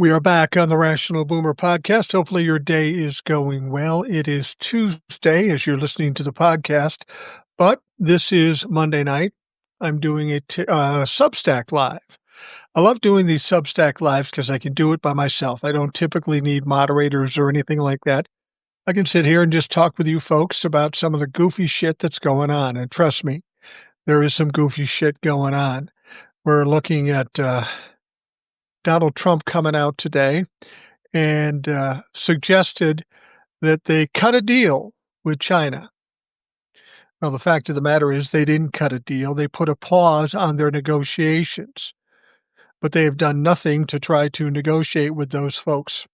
We are back on the Rational Boomer podcast. Hopefully your day is going well. It is Tuesday as you're listening to the podcast, but this is Monday night. I'm doing a Substack live. I love doing these Substack lives because I can do it by myself. I don't typically need moderators or anything like that. I can sit here and just talk with you folks about some of the goofy shit that's going on. And trust me, there is some goofy shit going on. We're looking at Donald Trump coming out today and suggested that they cut a deal with China. Well, the fact of the matter is they didn't cut a deal. They put a pause on their negotiations, but they have done nothing to try to negotiate with those folks.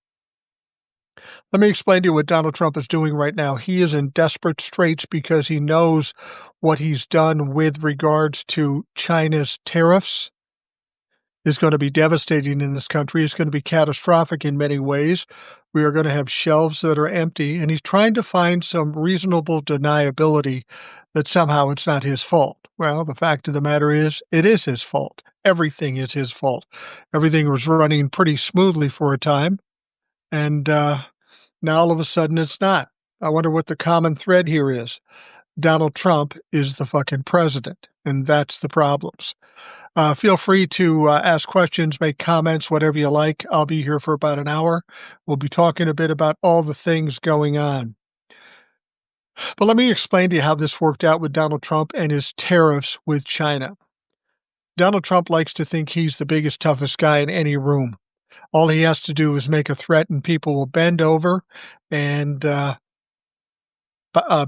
Let me explain to you what Donald Trump is doing right now. He is in desperate straits because he knows what he's done with regards to China's tariffs is going to be devastating in this country. It's going to be catastrophic in many ways. We are going to have shelves that are empty, and he's trying to find some reasonable deniability that somehow it's not his fault. Well, the fact of the matter is, it is his fault. Everything is his fault. Everything was running pretty smoothly for a time, and now all of a sudden it's not. I wonder what the common thread here is. Donald Trump is the fucking president, and that's the problems. Feel free to ask questions, make comments, whatever you like. I'll be here for about an hour. We'll be talking a bit about all the things going on. But let me explain to you how this worked out with Donald Trump and his tariffs with China. Donald Trump likes to think he's the biggest, toughest guy in any room. All he has to do is make a threat and people will bend over and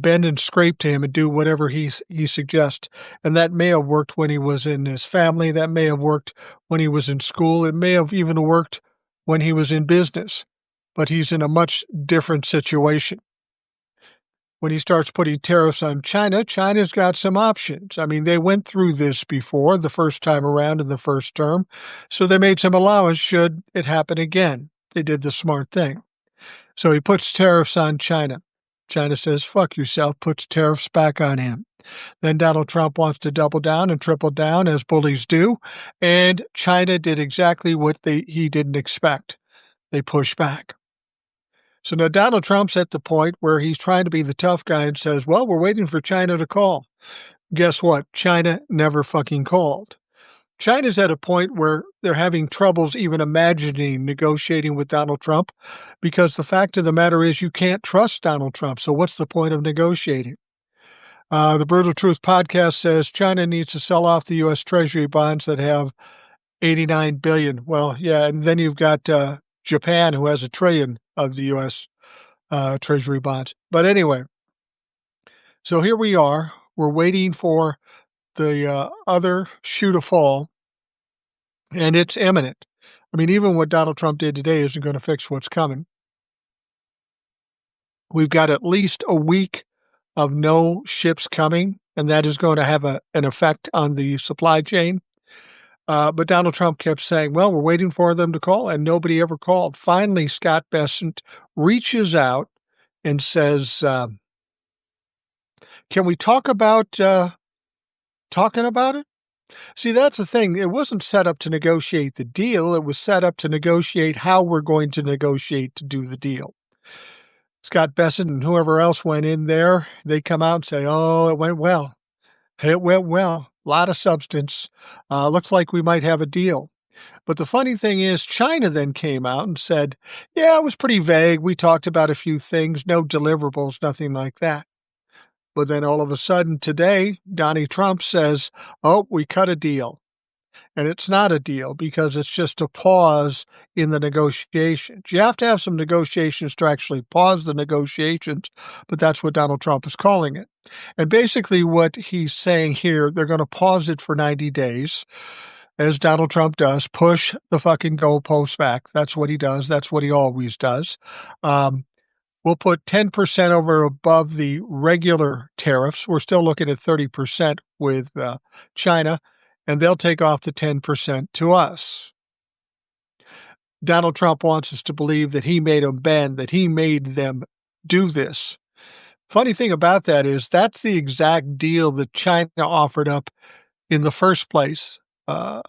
bend and scrape to him and do whatever he suggests. And that may have worked when he was in his family. That may have worked when he was in school. It may have even worked when he was in business. But he's in a much different situation. When he starts putting tariffs on China, China's got some options. I mean, they went through this before the first time around in the first term. So they made some allowance should it happen again. They did the smart thing. So he puts tariffs on China. China says, fuck yourself, puts tariffs back on him. Then Donald Trump wants to double down and triple down, as bullies do, and China did exactly what he didn't expect. They push back. So now Donald Trump's at the point where he's trying to be the tough guy and says, well, we're waiting for China to call. Guess what? China never fucking called. China's at a point where they're having troubles even imagining negotiating with Donald Trump because the fact of the matter is you can't trust Donald Trump. So what's the point of negotiating? The Brutal Truth podcast says China needs to sell off the U.S. Treasury bonds that have $89 billion. Well, yeah, and then you've got Japan, who has $1 trillion of the U.S. Treasury bonds. But anyway, so here we are. We're waiting for the other shoe to fall, and it's imminent. I mean, even what Donald Trump did today isn't going to fix what's coming. We've got at least a week of no ships coming, and that is going to have an effect on the supply chain. But Donald Trump kept saying, well, we're waiting for them to call, and nobody ever called. Finally, Scott Bessent reaches out and says, can we talk about talking about it? See, that's the thing. It wasn't set up to negotiate the deal. It was set up to negotiate how we're going to negotiate to do the deal. Scott Bessent and whoever else went in there, they come out and say, oh, it went well. It went well. A lot of substance. Looks like we might have a deal. But the funny thing is, China then came out and said, yeah, it was pretty vague. We talked about a few things, no deliverables, nothing like that. But then all of a sudden today, Donald Trump says, oh, we cut a deal. And it's not a deal because it's just a pause in the negotiations. You have to have some negotiations to actually pause the negotiations, but that's what Donald Trump is calling it. And basically what he's saying here, they're going to pause it for 90 days, as Donald Trump does, push the fucking goalposts back. That's what he does. That's what he always does. We'll put 10% over above the regular tariffs. We're still looking at 30% with China, and they'll take off the 10% to us. Donald Trump wants us to believe that he made them bend, that he made them do this. Funny thing about that is that's the exact deal that China offered up in the first place, the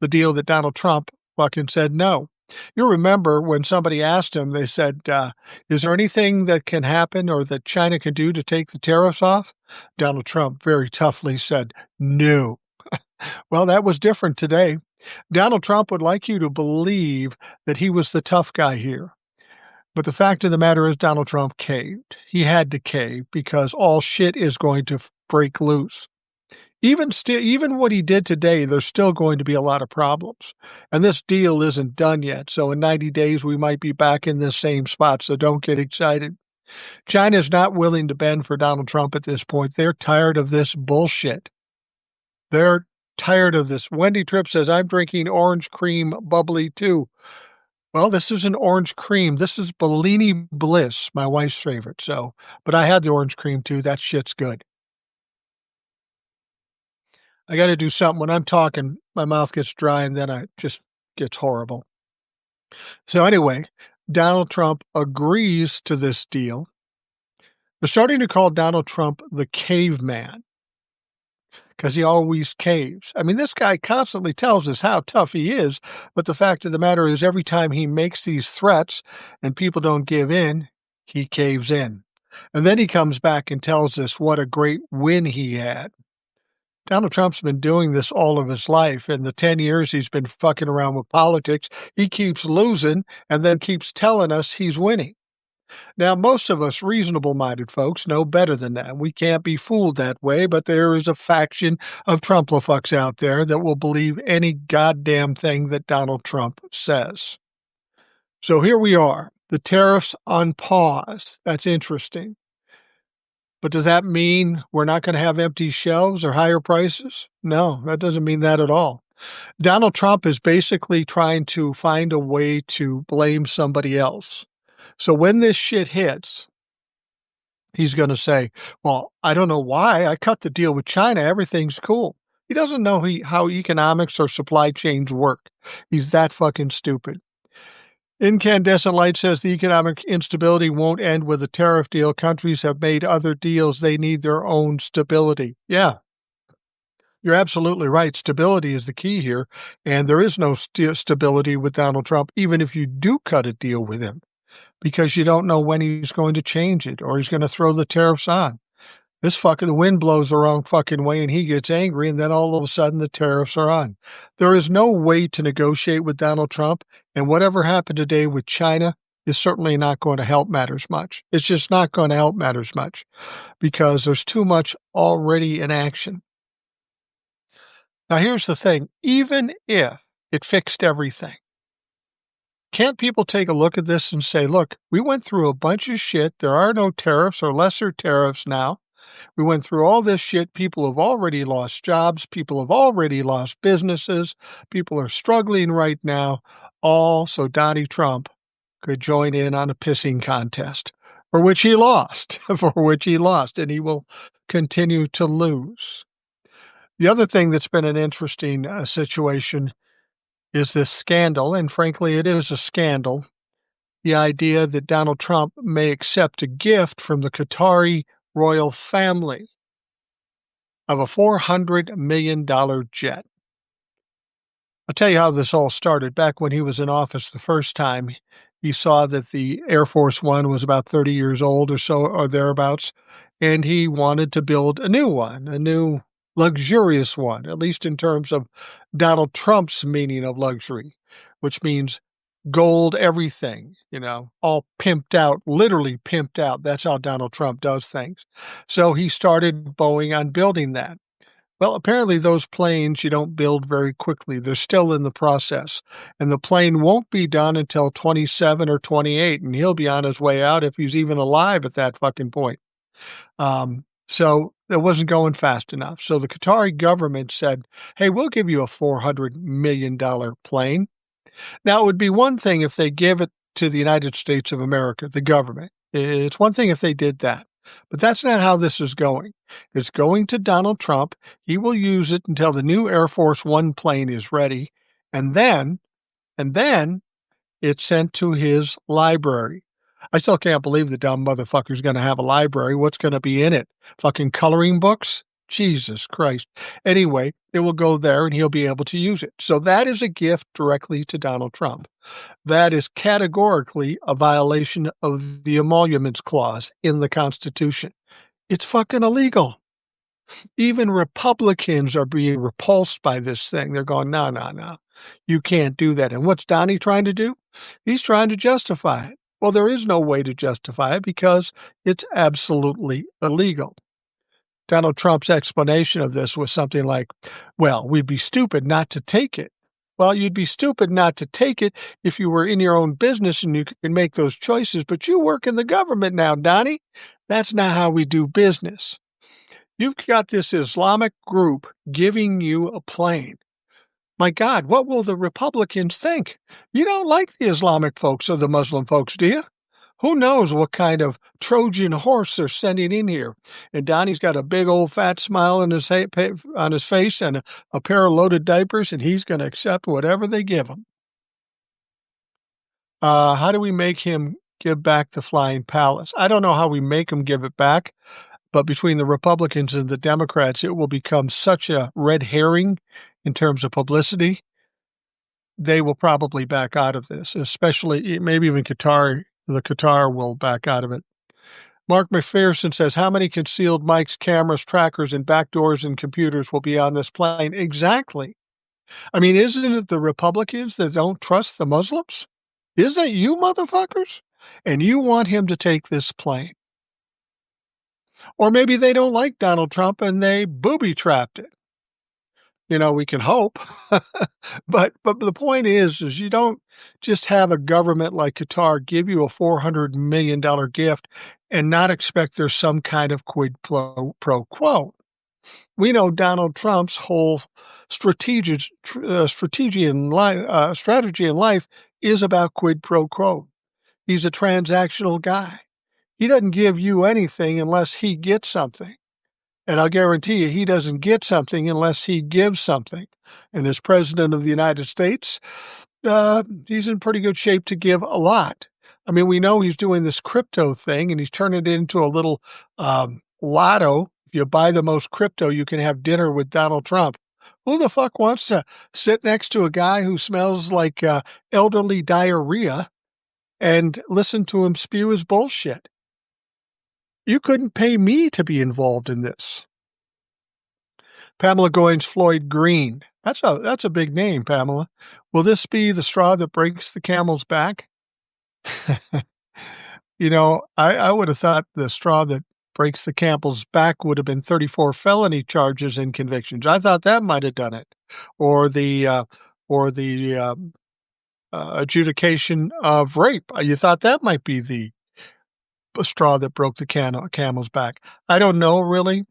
deal that Donald Trump fucking said no. You remember when somebody asked him, they said, is there anything that can happen or that China can do to take the tariffs off? Donald Trump very toughly said, no. Well, that was different today. Donald Trump would like you to believe that he was the tough guy here. But the fact of the matter is Donald Trump caved. He had to cave because all shit is going to break loose. Even what he did today, there's still going to be a lot of problems. And this deal isn't done yet. So in 90 days, we might be back in this same spot. So don't get excited. China is not willing to bend for Donald Trump at this point. They're tired of this bullshit. They're tired of this. Wendy Tripp says, I'm drinking orange cream bubbly too. Well, this isn't orange cream. This is Bellini Bliss, my wife's favorite. So, but I had the orange cream too. That shit's good. I got to do something. When I'm talking, my mouth gets dry and then it just gets horrible. So anyway, Donald Trump agrees to this deal. They're starting to call Donald Trump the caveman because he always caves. I mean, this guy constantly tells us how tough he is, but the fact of the matter is every time he makes these threats and people don't give in, he caves in. And then he comes back and tells us what a great win he had. Donald Trump's been doing this all of his life. In the 10 years he's been fucking around with politics, he keeps losing and then keeps telling us he's winning. Now, most of us reasonable-minded folks know better than that. We can't be fooled that way, but there is a faction of Trump-la-fucks out there that will believe any goddamn thing that Donald Trump says. So here we are, the tariffs on pause. That's interesting. But does that mean we're not going to have empty shelves or higher prices? No, that doesn't mean that at all. Donald Trump is basically trying to find a way to blame somebody else. So when this shit hits, he's going to say, well, I don't know why. I cut the deal with China. Everything's cool. He doesn't know how economics or supply chains work. He's that fucking stupid. Incandescent Light says the economic instability won't end with a tariff deal. Countries have made other deals. They need their own stability. Yeah, you're absolutely right. Stability is the key here. And there is no stability with Donald Trump, even if you do cut a deal with him, because you don't know when he's going to change it or he's going to throw the tariffs on. The wind blows the wrong fucking way and he gets angry and then all of a sudden the tariffs are on. There is no way to negotiate with Donald Trump, and whatever happened today with China is certainly not going to help matters much. It's just not going to help matters much because there's too much already in action. Now here's the thing, even if it fixed everything, can't people take a look at this and say, look, we went through a bunch of shit. There are no tariffs or lesser tariffs now. We went through all this shit. People have already lost jobs. People have already lost businesses. People are struggling right now, all so Donnie Trump could join in on a pissing contest, for which he lost, and he will continue to lose. The other thing that's been an interesting situation is this scandal, and frankly, it is a scandal, the idea that Donald Trump may accept a gift from the Qatari royal family of a $400 million jet. I'll tell you how this all started. Back when he was in office the first time, he saw that the Air Force One was about 30 years old or so, or thereabouts, and he wanted to build a new one, a new luxurious one, at least in terms of Donald Trump's meaning of luxury, which means gold everything, all pimped out, literally pimped out. That's how Donald Trump does things. So he started Boeing on building that. Well, apparently those planes you don't build very quickly. They're still in the process. And the plane won't be done until 27 or 28, and he'll be on his way out if he's even alive at that fucking point. So it wasn't going fast enough. So the Qatari government said, hey, we'll give you a $400 million plane. Now, it would be one thing if they give it to the United States of America, the government. It's one thing if they did that. But that's not how this is going. It's going to Donald Trump. He will use it until the new Air Force One plane is ready. And then it's sent to his library. I still can't believe the dumb motherfucker's going to have a library. What's going to be in it? Fucking coloring books? Jesus Christ. Anyway, it will go there and he'll be able to use it. So that is a gift directly to Donald Trump. That is categorically a violation of the emoluments clause in the Constitution. It's fucking illegal. Even Republicans are being repulsed by this thing. They're going, no, no, no. You can't do that. And what's Donnie trying to do? He's trying to justify it. Well, there is no way to justify it because it's absolutely illegal. Donald Trump's explanation of this was something like, well, we'd be stupid not to take it. Well, you'd be stupid not to take it if you were in your own business and you can make those choices, but you work in the government now, Donnie. That's not how we do business. You've got this Islamic group giving you a plane. My God, what will the Republicans think? You don't like the Islamic folks or the Muslim folks, do you? Who knows what kind of Trojan horse they're sending in here? And Donnie's got a big old fat smile on his face and a pair of loaded diapers, and he's going to accept whatever they give him. How do we make him give back the flying palace? I don't know how we make him give it back, but between the Republicans and the Democrats, it will become such a red herring in terms of publicity. They will probably back out of this, especially maybe even Qatari. The Qatar will back out of it. Mark McPherson says, how many concealed mics, cameras, trackers, and backdoors and computers will be on this plane? Exactly. I mean, isn't it the Republicans that don't trust the Muslims? Isn't it you motherfuckers? And you want him to take this plane. Or maybe they don't like Donald Trump and they booby-trapped it. You know, we can hope. But the point is you don't just have a government like Qatar give you a $400 million gift and not expect there's some kind of quid pro quo. We know Donald Trump's whole strategy in life is about quid pro quo. He's a transactional guy. He doesn't give you anything unless he gets something. And I'll guarantee you, he doesn't get something unless he gives something. And as president of the United States, he's in pretty good shape to give a lot. I mean, we know he's doing this crypto thing, and he's turning it into a little lotto. If you buy the most crypto, you can have dinner with Donald Trump. Who the fuck wants to sit next to a guy who smells like elderly diarrhea and listen to him spew his bullshit? You couldn't pay me to be involved in this. Pamela Goins Floyd Green. That's a big name, Pamela. Will this be the straw that breaks the camel's back? You know, I would have thought the straw that breaks the camel's back would have been 34 felony charges and convictions. I thought that might have done it. Or the adjudication of rape. You thought that might be the straw that broke the camel's back. I don't know, really.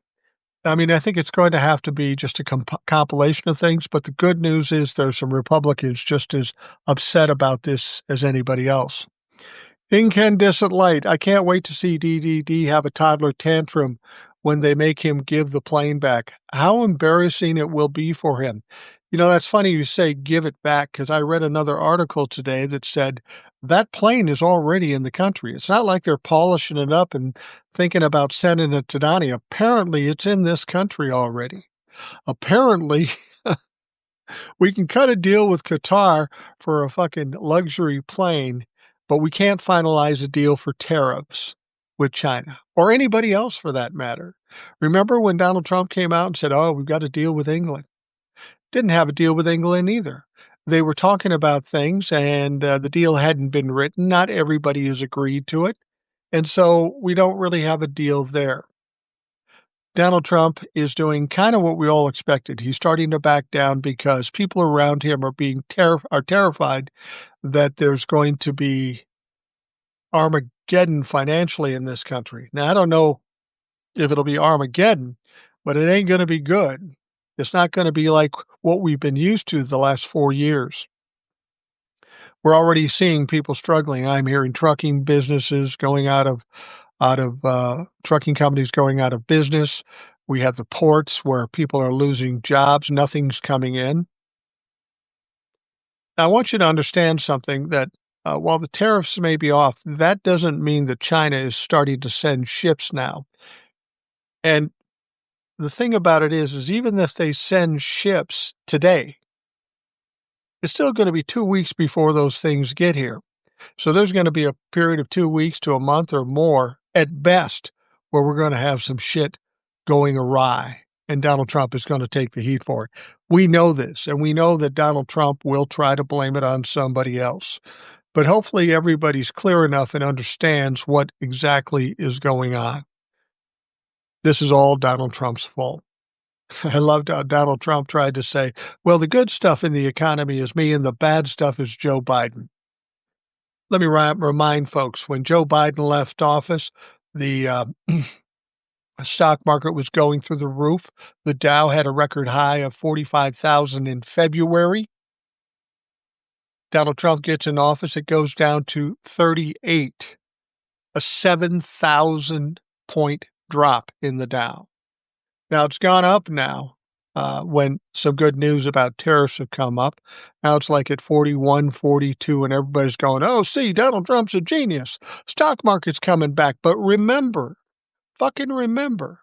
I mean, I think it's going to have to be just a compilation of things, but the good news is there's some Republicans just as upset about this as anybody else. Incandescent light. I can't wait to see DDD have a toddler tantrum when they make him give the plane back. How embarrassing it will be for him. You know, that's funny you say give it back, because I read another article today that said that plane is already in the country. It's not like they're polishing it up and thinking about sending it to Donnie. Apparently, it's in this country already. Apparently, we can cut a deal with Qatar for a fucking luxury plane, but we can't finalize a deal for tariffs with China or anybody else for that matter. Remember when Donald Trump came out and said, oh, we've got a deal with England? Didn't have a deal with England either. They were talking about things and the deal hadn't been written. Not everybody has agreed to it. And so we don't really have a deal there. Donald Trump is doing kind of what we all expected. He's starting to back down because people around him are terrified that there's going to be Armageddon financially in this country. Now, I don't know if it'll be Armageddon, but it ain't going to be good. It's not going to be like what we've been used to the last 4 years. We're already seeing people struggling. I'm hearing trucking businesses going out of trucking companies going out of business. We have the ports where people are losing jobs. Nothing's coming in. Now, I want you to understand something that while the tariffs may be off, that doesn't mean that China is starting to send ships now. And the thing about it is even if they send ships today, it's still going to be 2 weeks before those things get here. So there's going to be a period of 2 weeks to a month or more at best where we're going to have some shit going awry, and Donald Trump is going to take the heat for it. We know this, and we know that Donald Trump will try to blame it on somebody else. But hopefully everybody's clear enough and understands what exactly is going on. This is all Donald Trump's fault. I loved how Donald Trump tried to say, well, the good stuff in the economy is me and the bad stuff is Joe Biden. Let me remind folks, when Joe Biden left office, the stock market was going through the roof. The Dow had a record high of 45,000 in February. Donald Trump gets in office, it goes down to 38, a 7,000 point drop in the Dow. Now it's gone up now when some good news about tariffs have come up. Now it's like at 41, 42, and everybody's going, oh, see, Donald Trump's a genius. Stock market's coming back. But remember, fucking remember,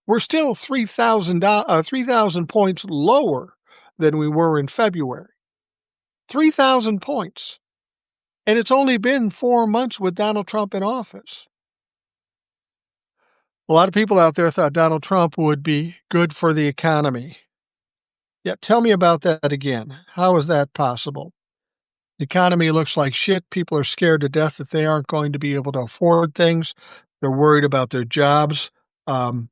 we're still 3,000 points lower than we were in February. 3,000 points. And it's only been 4 months with Donald Trump in office. A lot of people out there thought Donald Trump would be good for the economy. Yeah, tell me about that again. How is that possible? The economy looks like shit. People are scared to death that they aren't going to be able to afford things. They're worried about their jobs. And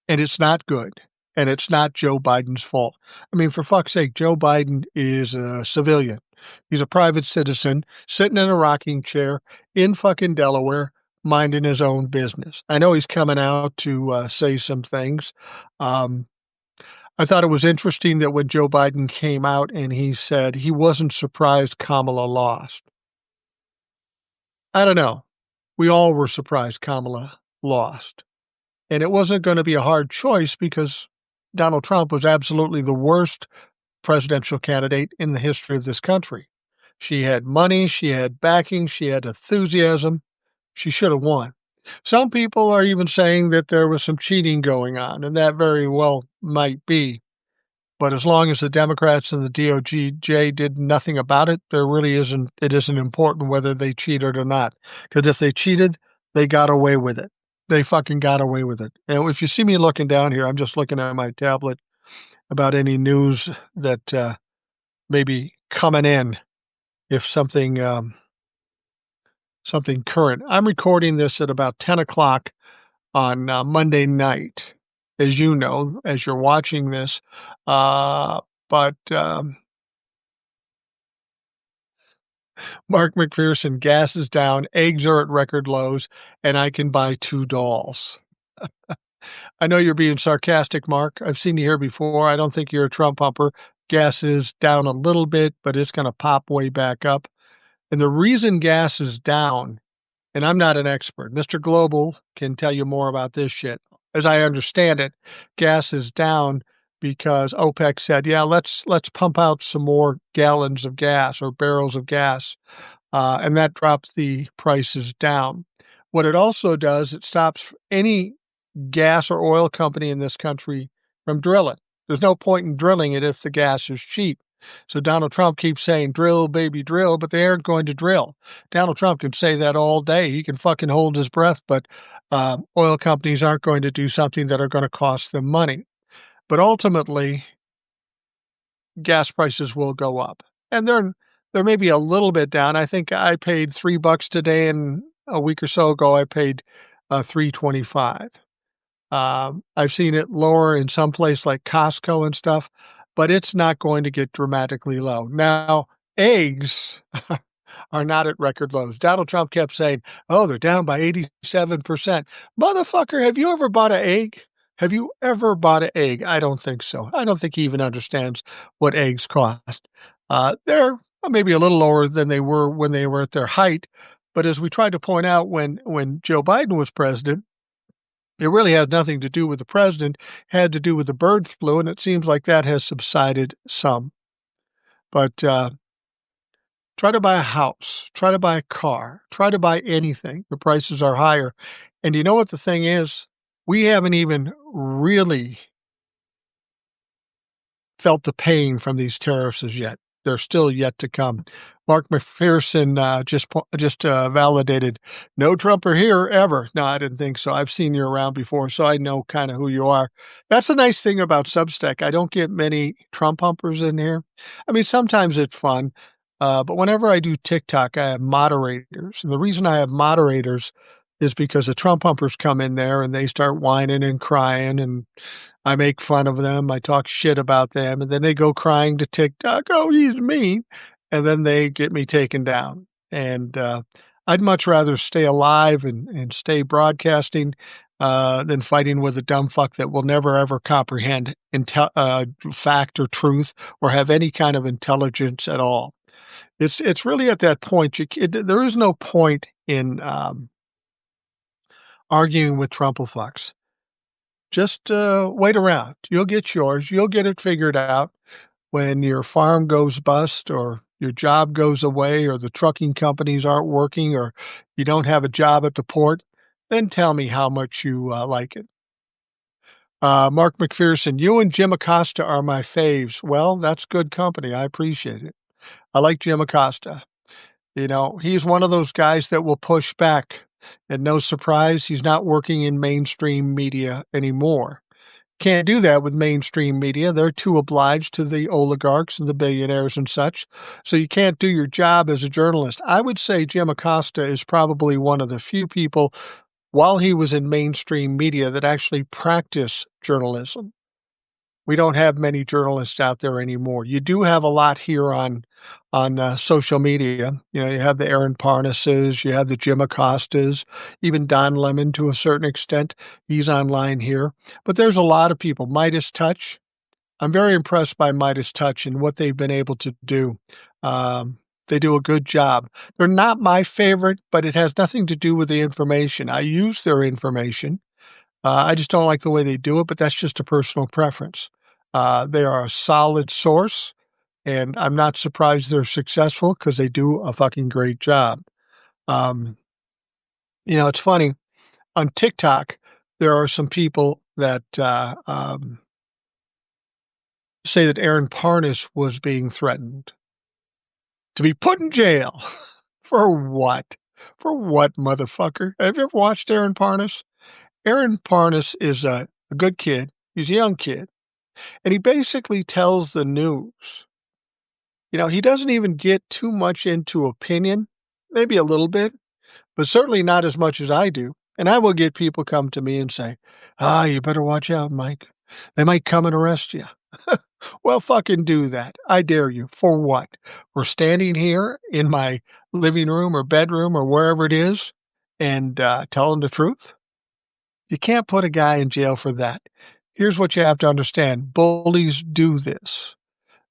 it's not good. And it's not Joe Biden's fault. I mean, for fuck's sake, Joe Biden is a civilian. He's a private citizen sitting in a rocking chair in fucking Delaware, minding his own business. I know he's coming out to say some things. I thought it was interesting that when Joe Biden came out and he said he wasn't surprised Kamala lost. I don't know. We all were surprised Kamala lost. And it wasn't going to be a hard choice because Donald Trump was absolutely the worst presidential candidate in the history of this country. She had money, she had backing, she had enthusiasm. She should have won. Some people are even saying that there was some cheating going on, and that very well might be. But as long as the Democrats and the DOJ did nothing about it, it isn't important whether they cheated or not. Because if they cheated, they got away with it. They fucking got away with it. And if you see me looking down here, I'm just looking at my tablet about any news that may be coming in. If something current. I'm recording this at about 10 o'clock on Monday night, as you know, as you're watching this. But Mark McPherson, gas is down, eggs are at record lows, and I can buy 2 dolls. I know you're being sarcastic, Mark. I've seen you here before. I don't think you're a Trump pumper. Gas is down a little bit, but it's going to pop way back up. And the reason gas is down, and I'm not an expert, Mr. Global can tell you more about this shit. As I understand it, gas is down because OPEC said, yeah, let's pump out some more gallons of gas or barrels of gas, and that drops the prices down. What it also does, it stops any gas or oil company in this country from drilling. There's no point in drilling it if the gas is cheap. So Donald Trump keeps saying, drill, baby, drill, but they aren't going to drill. Donald Trump can say that all day. He can fucking hold his breath, but oil companies aren't going to do something that are going to cost them money. But ultimately, gas prices will go up. And they're maybe a little bit down. I think I paid $3 today, and a week or so ago I paid $3.25. I've seen it lower in some place like Costco and stuff, but it's not going to get dramatically low. Now, eggs are not at record lows. Donald Trump kept saying, oh, they're down by 87%. Motherfucker, have you ever bought an egg? Have you ever bought an egg? I don't think so. I don't think he even understands what eggs cost. They're maybe a little lower than they were when they were at their height. But as we tried to point out when Joe Biden was president, it really has nothing to do with the president, had to do with the bird flu, and it seems like that has subsided some. But try to buy a house, try to buy a car, try to buy anything. The prices are higher. And you know what the thing is? we haven't even really felt the pain from these tariffs as yet. They're still yet to come. Mark McPherson just validated, no Trumper here ever. No, I didn't think so. I've seen you around before, so I know kind of who you are. That's the nice thing about Substack. I don't get many Trump humpers in here. I mean, sometimes it's fun, but whenever I do TikTok, I have moderators. And the reason I have moderators is because the Trump humpers come in there and they start whining and crying, and I make fun of them. I talk shit about them, and then they go crying to TikTok. Oh, he's mean. And then they get me taken down. And I'd much rather stay alive and stay broadcasting than fighting with a dumb fuck that will never, ever comprehend fact or truth or have any kind of intelligence at all. It's really at that point. There is no point in arguing with Trumplefucks. Just wait around. You'll get yours. You'll get it figured out when your farm goes bust or your job goes away or the trucking companies aren't working or you don't have a job at the port. Then tell me how much you like it. Mark McPherson, you and Jim Acosta are my faves. Well, that's good company. I appreciate it. I like Jim Acosta. You know, he's one of those guys that will push back. And no surprise, he's not working in mainstream media anymore. Can't do that with mainstream media. They're too obliged to the oligarchs and the billionaires and such. So you can't do your job as a journalist. I would say Jim Acosta is probably one of the few people, while he was in mainstream media, that actually practice journalism. We don't have many journalists out there anymore. You do have a lot here on social media. You know, you have the Aaron Parnases, you have the Jim Acostas, even Don Lemon to a certain extent. He's online here. But there's a lot of people. Midas Touch. I'm very impressed by Midas Touch and what they've been able to do. They do a good job. They're not my favorite, but it has nothing to do with the information. I use their information. I just don't like the way they do it, but that's just a personal preference. They are a solid source, and I'm not surprised they're successful because they do a fucking great job. You know, it's funny. On TikTok, there are some people that say that Aaron Parnas was being threatened to be put in jail. For what? For what, motherfucker? Have you ever watched Aaron Parnas? Aaron Parnas is a good kid. He's a young kid. And he basically tells the news. You know, he doesn't even get too much into opinion, maybe a little bit, but certainly not as much as I do. And I will get people come to me and say, you better watch out, Mike. They might come and arrest you. Well, fucking do that. I dare you. For what? We're standing here in my living room or bedroom or wherever it is and telling the truth? You can't put a guy in jail for that. Here's what you have to understand. Bullies do this.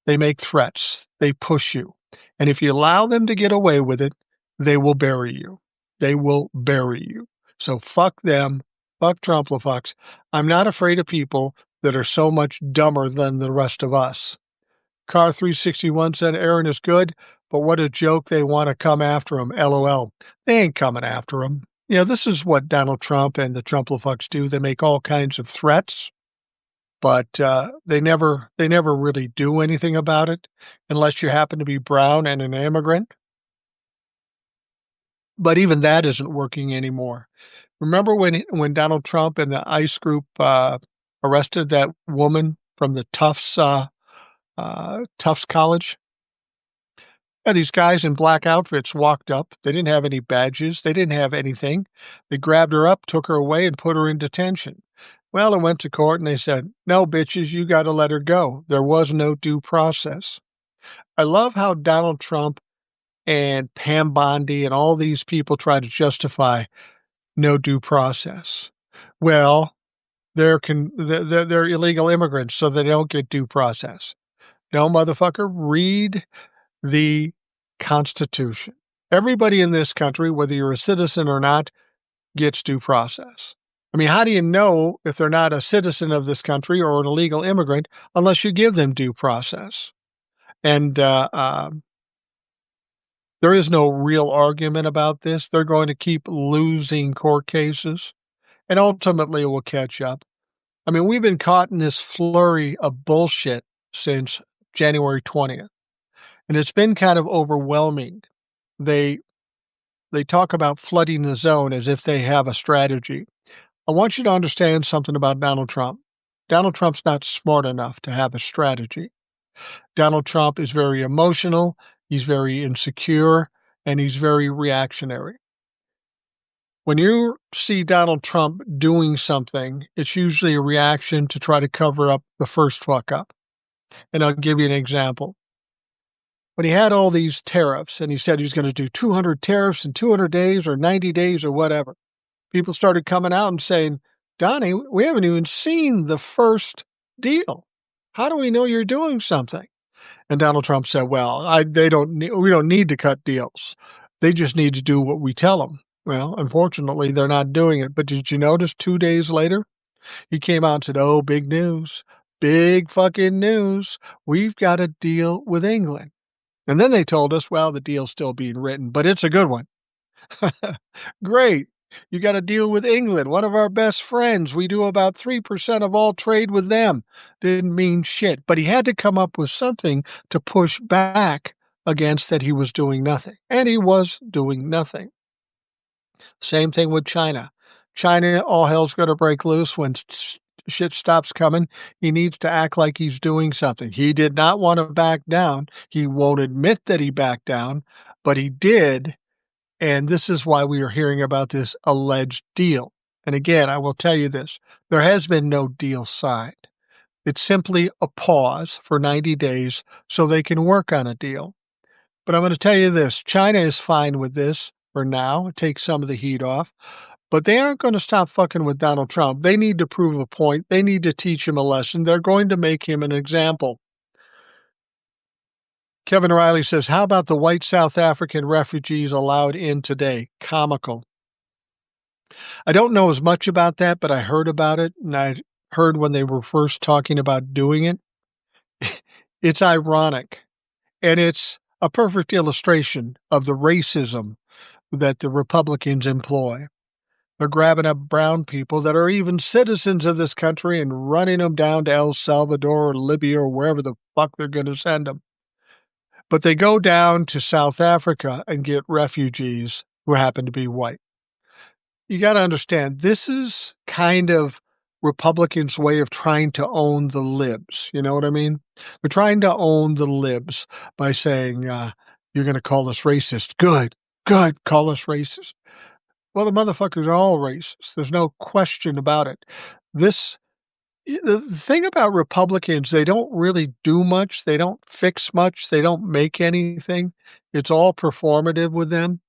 They make threats. They push you. And if you allow them to get away with it, they will bury you. They will bury you. So fuck them. Fuck Trumplefucks. I'm not afraid of people that are so much dumber than the rest of us. Car 361 said Aaron is good, but what a joke they want to come after him. LOL. They ain't coming after him. You know, this is what Donald Trump and the Trumplefucks do. They make all kinds of threats, but they never really do anything about it unless you happen to be brown and an immigrant. But even that isn't working anymore. Remember when Donald Trump and the ICE group arrested that woman from the Tufts College? Yeah, these guys in black outfits walked up. They didn't have any badges. They didn't have anything. They grabbed her up, took her away, and put her in detention. Well, it went to court, and they said, no, bitches, you got to let her go. There was no due process. I love how Donald Trump and Pam Bondi and all these people try to justify no due process. Well, they're illegal immigrants, so they don't get due process. No, motherfucker, read the Constitution. Everybody in this country, whether you're a citizen or not, gets due process. I mean, how do you know if they're not a citizen of this country or an illegal immigrant unless you give them due process? And there is no real argument about this. They're going to keep losing court cases. and ultimately it will catch up. I mean, we've been caught in this flurry of bullshit since January 20th, and it's been kind of overwhelming. They talk about flooding the zone as if they have a strategy. I want you to understand something about Donald Trump. Donald Trump's not smart enough to have a strategy. Donald Trump is very emotional, he's very insecure, and he's very reactionary. When you see Donald Trump doing something, it's usually a reaction to try to cover up the first fuck up. And I'll give you an example. When he had all these tariffs and he said he was going to do 200 tariffs in 200 days or 90 days or whatever, people started coming out and saying, Donnie, we haven't even seen the first deal. How do we know you're doing something? And Donald Trump said, well, we don't need to cut deals. They just need to do what we tell them. Well, unfortunately, they're not doing it. But did you notice 2 days later, he came out and said, oh, big news, big fucking news. We've got a deal with England. And then they told us, well, the deal's still being written, but it's a good one. Great. You got a deal with England, one of our best friends. We do about 3% of all trade with them. Didn't mean shit. But he had to come up with something to push back against that he was doing nothing. And he was doing nothing. Same thing with China. China, all hell's going to break loose when shit stops coming. He needs to act like he's doing something. He did not want to back down. He won't admit that he backed down, but he did. And this is why we are hearing about this alleged deal. And again, I will tell you this. There has been no deal signed. It's simply a pause for 90 days so they can work on a deal. But I'm going to tell you this. China is fine with this for now. It takes some of the heat off. But they aren't going to stop fucking with Donald Trump. They need to prove a point. They need to teach him a lesson. They're going to make him an example. Kevin Riley says, how about the white South African refugees allowed in today? Comical. I don't know as much about that, but I heard about it, and I heard when they were first talking about doing it. It's ironic, and it's a perfect illustration of the racism that the Republicans employ. They're grabbing up brown people that are even citizens of this country and running them down to El Salvador or Libya or wherever the fuck they're going to send them. But they go down to South Africa and get refugees who happen to be white. You got to understand, this is kind of Republicans' way of trying to own the libs. You know what I mean? They're trying to own the libs by saying, you're going to call us racist. Good, call us racist. Well, the motherfuckers are all racist. There's no question about it. The thing about Republicans, they don't really do much. They don't fix much. They don't make anything. It's all performative with them.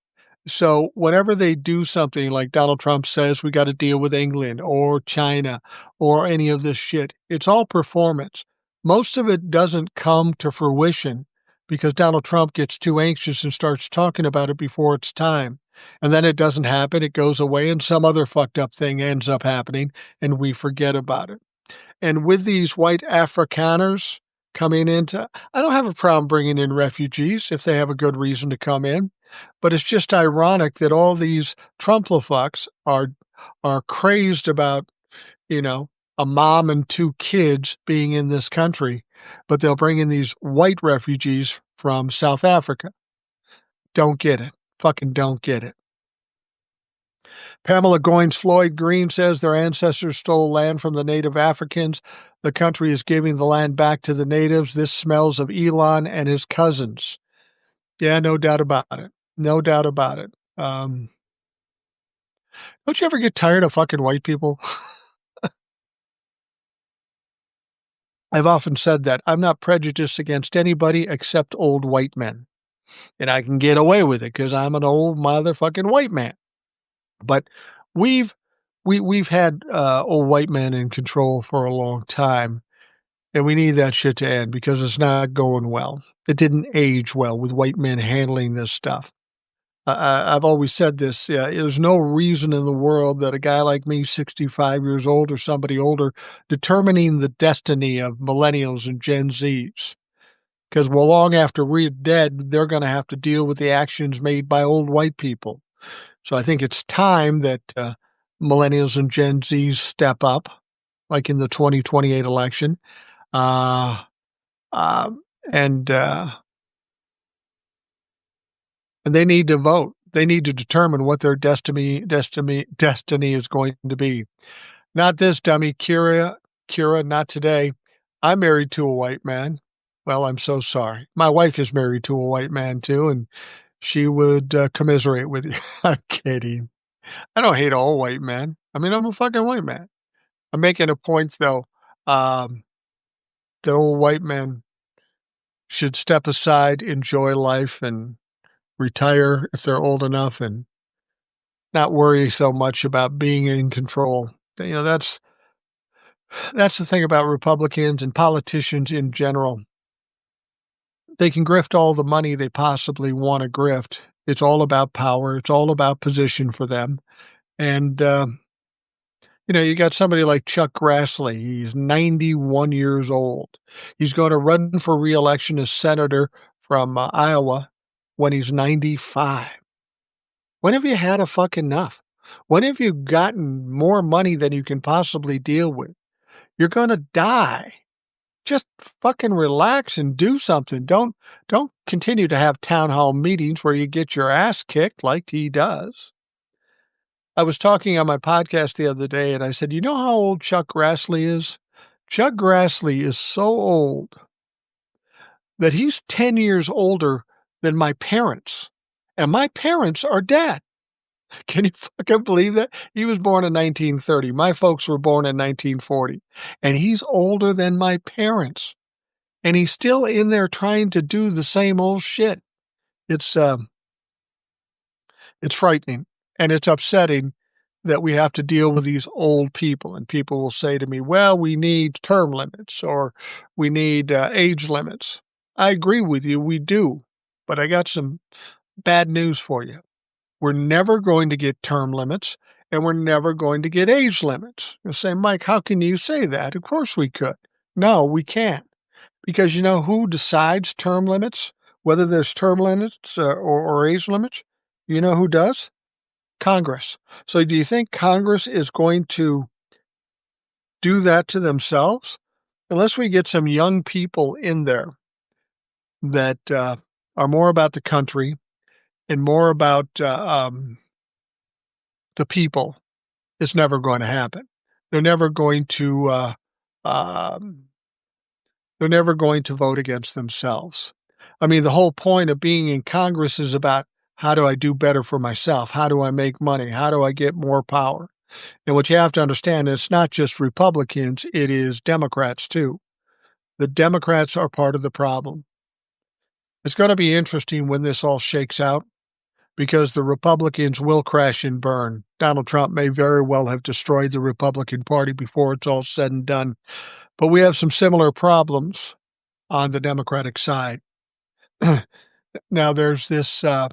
So whenever they do something like Donald Trump says, we got to deal with England or China or any of this shit, it's all performance. Most of it doesn't come to fruition because Donald Trump gets too anxious and starts talking about it before it's time. And then it doesn't happen. It goes away and some other fucked up thing ends up happening and we forget about it. And with these white Afrikaners coming into, I don't have a problem bringing in refugees if they have a good reason to come in. But it's just ironic that all these Trump-la-fucks are crazed about, a mom and 2 kids being in this country, but they'll bring in these white refugees from South Africa. Don't get it. Fucking don't get it. Pamela Goins Floyd Green says their ancestors stole land from the native Africans. The country is giving the land back to the natives. This smells of Elon and his cousins. Yeah, no doubt about it. No doubt about it. Don't you ever get tired of fucking white people? I've often said that I'm not prejudiced against anybody except old white men. And I can get away with it because I'm an old motherfucking white man. But we've had old white men in control for a long time, and we need that shit to end because it's not going well. It didn't age well with white men handling this stuff. I've always said this. There's no reason in the world that a guy like me, 65 years old or somebody older, determining the destiny of millennials and Gen Zs. Because long after we're dead, they're going to have to deal with the actions made by old white people. So I think it's time that millennials and Gen Zs step up, like in the 2028 election. Uh, and they need to vote. They need to determine what their destiny is going to be. Not this dummy, Kira, not today. I'm married to a white man. Well, I'm so sorry. My wife is married to a white man too, and she would commiserate with you. I'm kidding. I don't hate all white men. I mean, I'm a fucking white man. I'm making a point though. The old white men should step aside, enjoy life, and retire if they're old enough, and not worry so much about being in control. You know, that's the thing about Republicans and politicians in general. They can grift all the money they possibly want to grift. It's all about power. It's all about position for them. And, you got somebody like Chuck Grassley. He's 91 years old. He's going to run for re-election as senator from Iowa when he's 95. When have you had a fuck enough? When have you gotten more money than you can possibly deal with? You're going to die. Just fucking relax and do something. Don't continue to have town hall meetings where you get your ass kicked like he does. I was talking on my podcast the other day and I said, you know how old Chuck Grassley is? Chuck Grassley is so old that he's 10 years older than my parents. And my parents are dead. Can you fucking believe that? He was born in 1930. My folks were born in 1940. And he's older than my parents. And he's still in there trying to do the same old shit. It's frightening. And it's upsetting that we have to deal with these old people. And people will say to me, well, we need term limits or we need age limits. I agree with you. We do. But I got some bad news for you. We're never going to get term limits, and we're never going to get age limits. You'll say, Mike, how can you say that? Of course we could. No, we can't. Because you know who decides term limits, whether there's term limits or age limits? You know who does? Congress. So do you think Congress is going to do that to themselves? Unless we get some young people in there that are more about the country and more about the people, it's never going to happen. They're never going to vote against themselves. I mean, the whole point of being in Congress is about how do I do better for myself? How do I make money? How do I get more power? And what you have to understand, it's not just Republicans, it is Democrats too. The Democrats are part of the problem. It's going to be interesting when this all shakes out because the Republicans will crash and burn. Donald Trump may very well have destroyed the Republican Party before it's all said and done. But we have some similar problems on the Democratic side. Now, there's this, on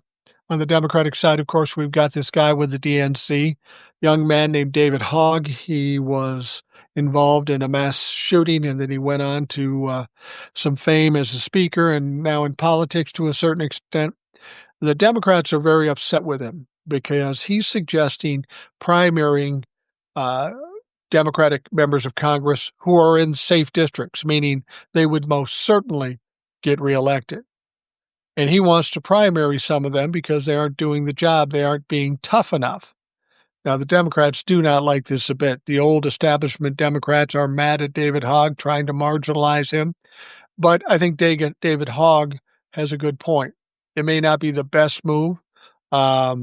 the Democratic side, of course, we've got this guy with the DNC, young man named David Hogg. He was involved in a mass shooting, and then he went on to some fame as a speaker and now in politics to a certain extent. The Democrats are very upset with him because he's suggesting primarying Democratic members of Congress who are in safe districts, meaning they would most certainly get reelected. And he wants to primary some of them because they aren't doing the job. They aren't being tough enough. Now, the Democrats do not like this a bit. The old establishment Democrats are mad at David Hogg, trying to marginalize him. But I think David Hogg has a good point. It may not be the best move, but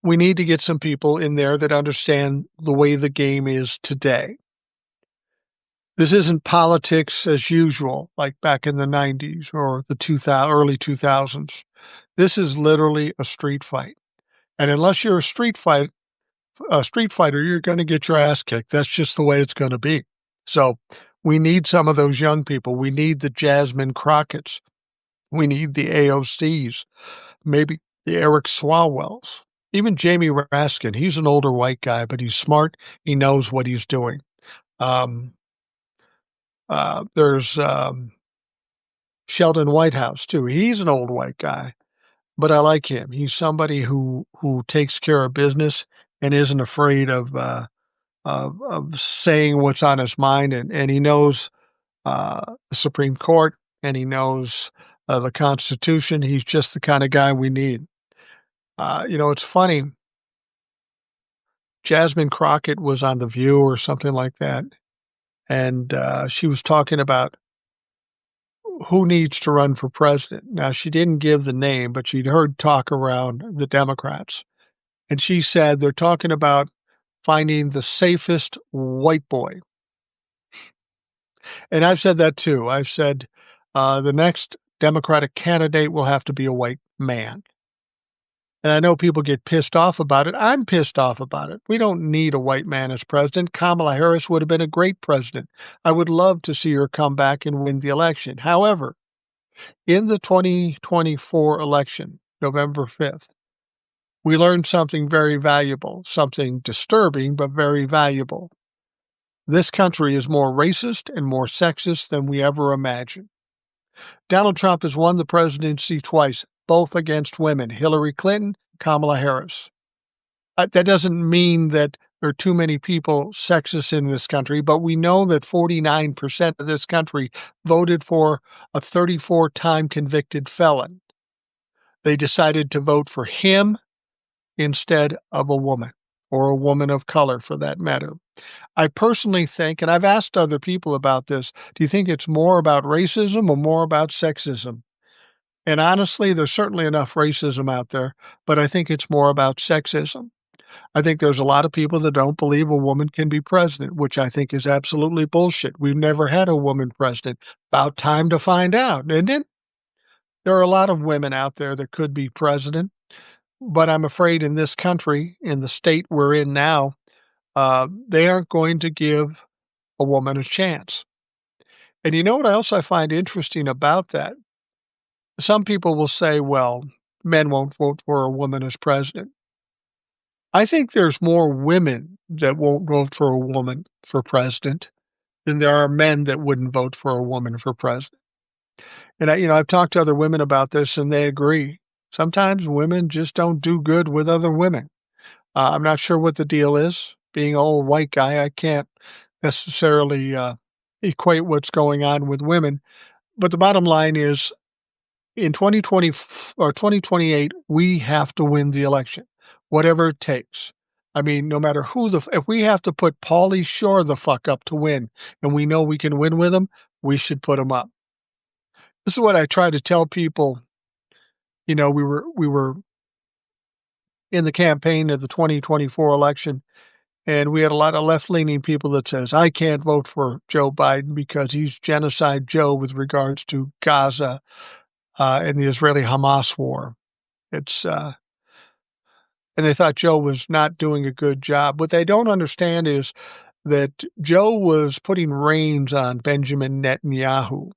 we need to get some people in there that understand the way the game is today. This isn't politics as usual, like back in the 90s or the early 2000s. This is literally a street fight. And unless you're a street fighter, you're going to get your ass kicked. That's just the way it's going to be. So we need some of those young people. We need the Jasmine Crockett's. We need the AOCs, maybe the Eric Swalwells, even Jamie Raskin. He's an older white guy, but he's smart. He knows what he's doing. There's Sheldon Whitehouse, too. He's an old white guy. but I like him. He's somebody who takes care of business and isn't afraid of saying what's on his mind, and he knows the Supreme Court, and he knows the Constitution. He's just the kind of guy we need. It's funny. Jasmine Crockett was on The View or something like that, and she was talking about who needs to run for president. Now, she didn't give the name, but she'd heard talk around the Democrats. And she said they're talking about finding the safest white boy. And I've said that too. I've said the next Democratic candidate will have to be a white man. And I know people get pissed off about it. I'm pissed off about it. We don't need a white man as president. Kamala Harris would have been a great president. I would love to see her come back and win the election. However, in the 2024 election, November 5th, we learned something very valuable, something disturbing, but very valuable. This country is more racist and more sexist than we ever imagined. Donald Trump has won the presidency twice, both against women, Hillary Clinton, Kamala Harris. That doesn't mean that there are too many people sexist in this country, but we know that 49% of this country voted for a 34-time convicted felon. They decided to vote for him instead of a woman, or a woman of color for that matter. I personally think, and I've asked other people about this, do you think it's more about racism or more about sexism? And honestly, there's certainly enough racism out there, but I think it's more about sexism. I think there's a lot of people that don't believe a woman can be president, which I think is absolutely bullshit. We've never had a woman president. About time to find out, isn't it? There are a lot of women out there that could be president, but I'm afraid in this country, in the state we're in now, they aren't going to give a woman a chance. And you know what else I find interesting about that? Some people will say, well, men won't vote for a woman as president. I think there's more women that won't vote for a woman for president than there are men that wouldn't vote for a woman for president. And I've talked to other women about this, and they agree. Sometimes women just don't do good with other women. I'm not sure what the deal is. Being an old white guy, I can't necessarily equate what's going on with women. But the bottom line is, in 2020 or 2028, we have to win the election, whatever it takes. I mean, no matter if we have to put Pauly Shore the fuck up to win, and we know we can win with him, we should put him up. This is what I try to tell people. We were in the campaign of the 2024 election, and we had a lot of left-leaning people that says, I can't vote for Joe Biden because he's genocide Joe with regards to Gaza and the Israeli-Hamas war. And they thought Joe was not doing a good job. What they don't understand is that Joe was putting reins on Benjamin Netanyahu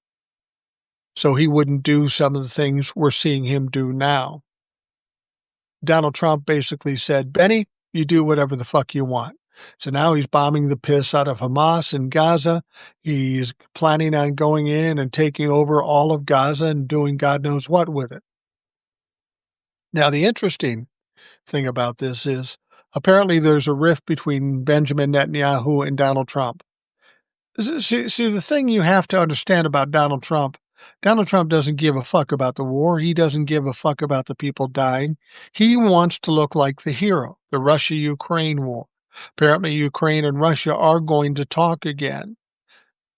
so he wouldn't do some of the things we're seeing him do now. Donald Trump basically said, Benny, you do whatever the fuck you want. So now he's bombing the piss out of Hamas and Gaza. He's planning on going in and taking over all of Gaza and doing God knows what with it. Now, the interesting thing about this is apparently there's a rift between Benjamin Netanyahu and Donald Trump. See, the thing you have to understand about Donald Trump doesn't give a fuck about the war. He doesn't give a fuck about the people dying. He wants to look like the hero, the Russia-Ukraine war. Apparently, Ukraine and Russia are going to talk again,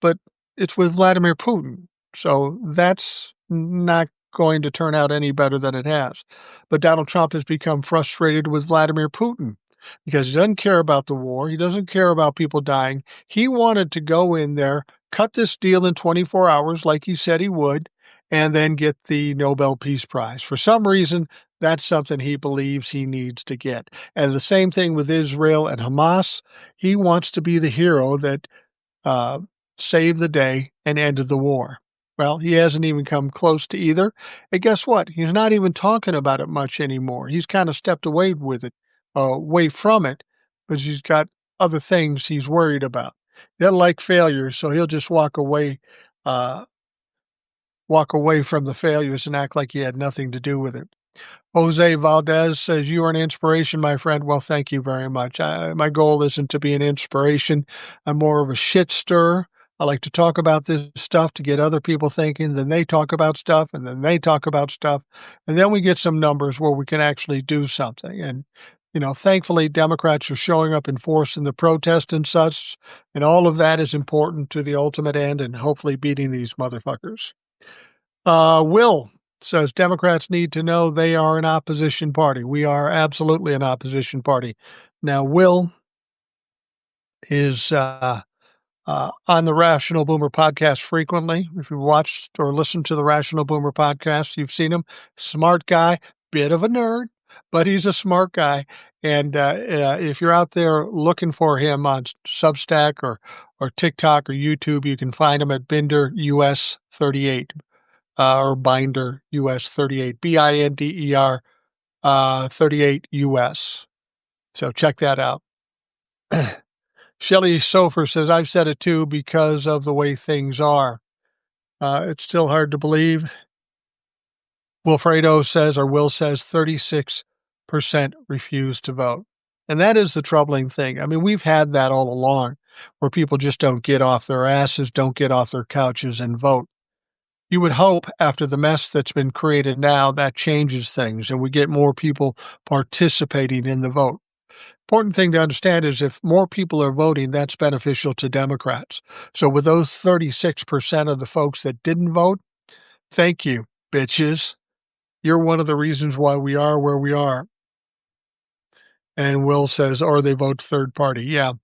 but it's with Vladimir Putin. So that's not going to turn out any better than it has. But Donald Trump has become frustrated with Vladimir Putin because he doesn't care about the war. He doesn't care about people dying. He wanted to go in there, cut this deal in 24 hours like he said he would, and then get the Nobel Peace Prize. For some reason, that's something he believes he needs to get. And the same thing with Israel and Hamas. He wants to be the hero that saved the day and ended the war. Well, he hasn't even come close to either. And guess what? He's not even talking about it much anymore. He's kind of stepped away from it, because he's got other things he's worried about. He doesn't like failures, so he'll just walk away from the failures and act like he had nothing to do with it. Jose Valdez says, "You are an inspiration, my friend." Well, thank you very much. My goal isn't to be an inspiration. I'm more of a shit stirrer. I like to talk about this stuff to get other people thinking. Then they talk about stuff, and then they talk about stuff. And then we get some numbers where we can actually do something. And, thankfully, Democrats are showing up in force in the protest and such. And all of that is important to the ultimate end and hopefully beating these motherfuckers. Will says Democrats need to know they are an opposition party. We are absolutely an opposition party. Now, Will is on the Rational Boomer podcast frequently. If you've watched or listened to the Rational Boomer podcast, you've seen him. Smart guy, bit of a nerd, but he's a smart guy. And if you're out there looking for him on Substack or TikTok or YouTube, you can find him at Binder US 38. Or Binder US 38, BINDER 38 US. So check that out. Shelly Sofer says, "I've said it too because of the way things are." It's still hard to believe. Will says 36% refuse to vote. And that is the troubling thing. I mean, we've had that all along where people just don't get off their asses, don't get off their couches and vote. You would hope after the mess that's been created now, that changes things and we get more people participating in the vote. Important thing to understand is if more people are voting, that's beneficial to Democrats. So with those 36% of the folks that didn't vote, thank you, bitches. You're one of the reasons why we are where we are. And Will says, or they vote third party. Yeah.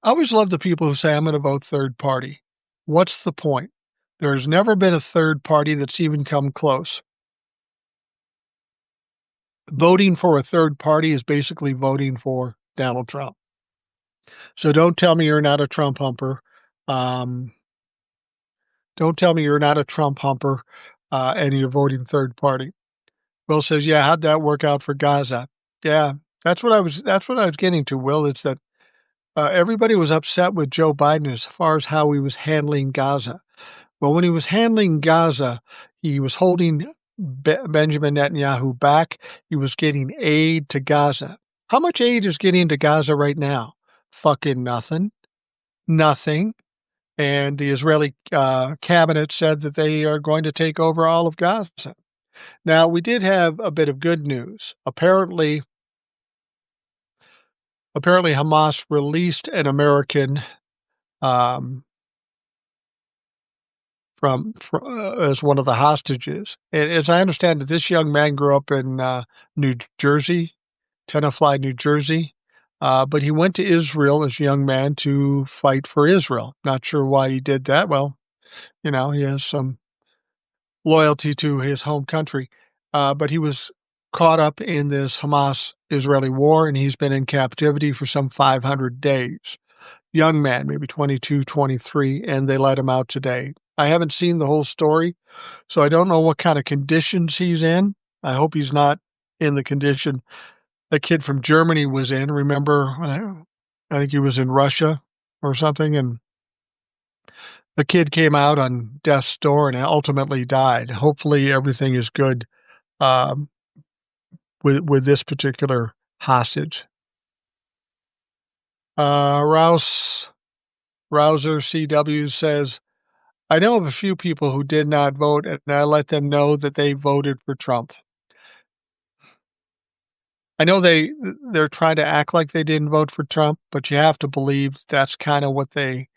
I always love the people who say, I'm going to vote third party. What's the point? There's never been a third party that's even come close. Voting for a third party is basically voting for Donald Trump. So don't tell me you're not a Trump humper. Don't tell me you're not a Trump humper and you're voting third party. Will says, yeah, how'd that work out for Gaza? Yeah, that's what I was getting to, Will. It's that everybody was upset with Joe Biden as far as how he was handling Gaza. Well, when he was handling Gaza, he was holding Benjamin Netanyahu back. He was getting aid to Gaza. How much aid is getting to Gaza right now? Fucking nothing. Nothing. And the Israeli cabinet said that they are going to take over all of Gaza. Now, we did have a bit of good news. Apparently Hamas released an American as one of the hostages. And as I understand it, this young man grew up in New Jersey, Tenafly, New Jersey, but he went to Israel as a young man to fight for Israel. Not sure why he did that. Well, he has some loyalty to his home country, but he was caught up in this Hamas-Israeli war, and he's been in captivity for some 500 days. Young man, maybe 22, 23, and they let him out today. I haven't seen the whole story, so I don't know what kind of conditions he's in. I hope he's not in the condition the kid from Germany was in. Remember, I think he was in Russia or something, and the kid came out on death's door and ultimately died. Hopefully everything is good with this particular hostage. Rouser CW says, I know of a few people who did not vote, and I let them know that they voted for Trump. I know they're trying to act like they didn't vote for Trump, but you have to believe that's kind of what they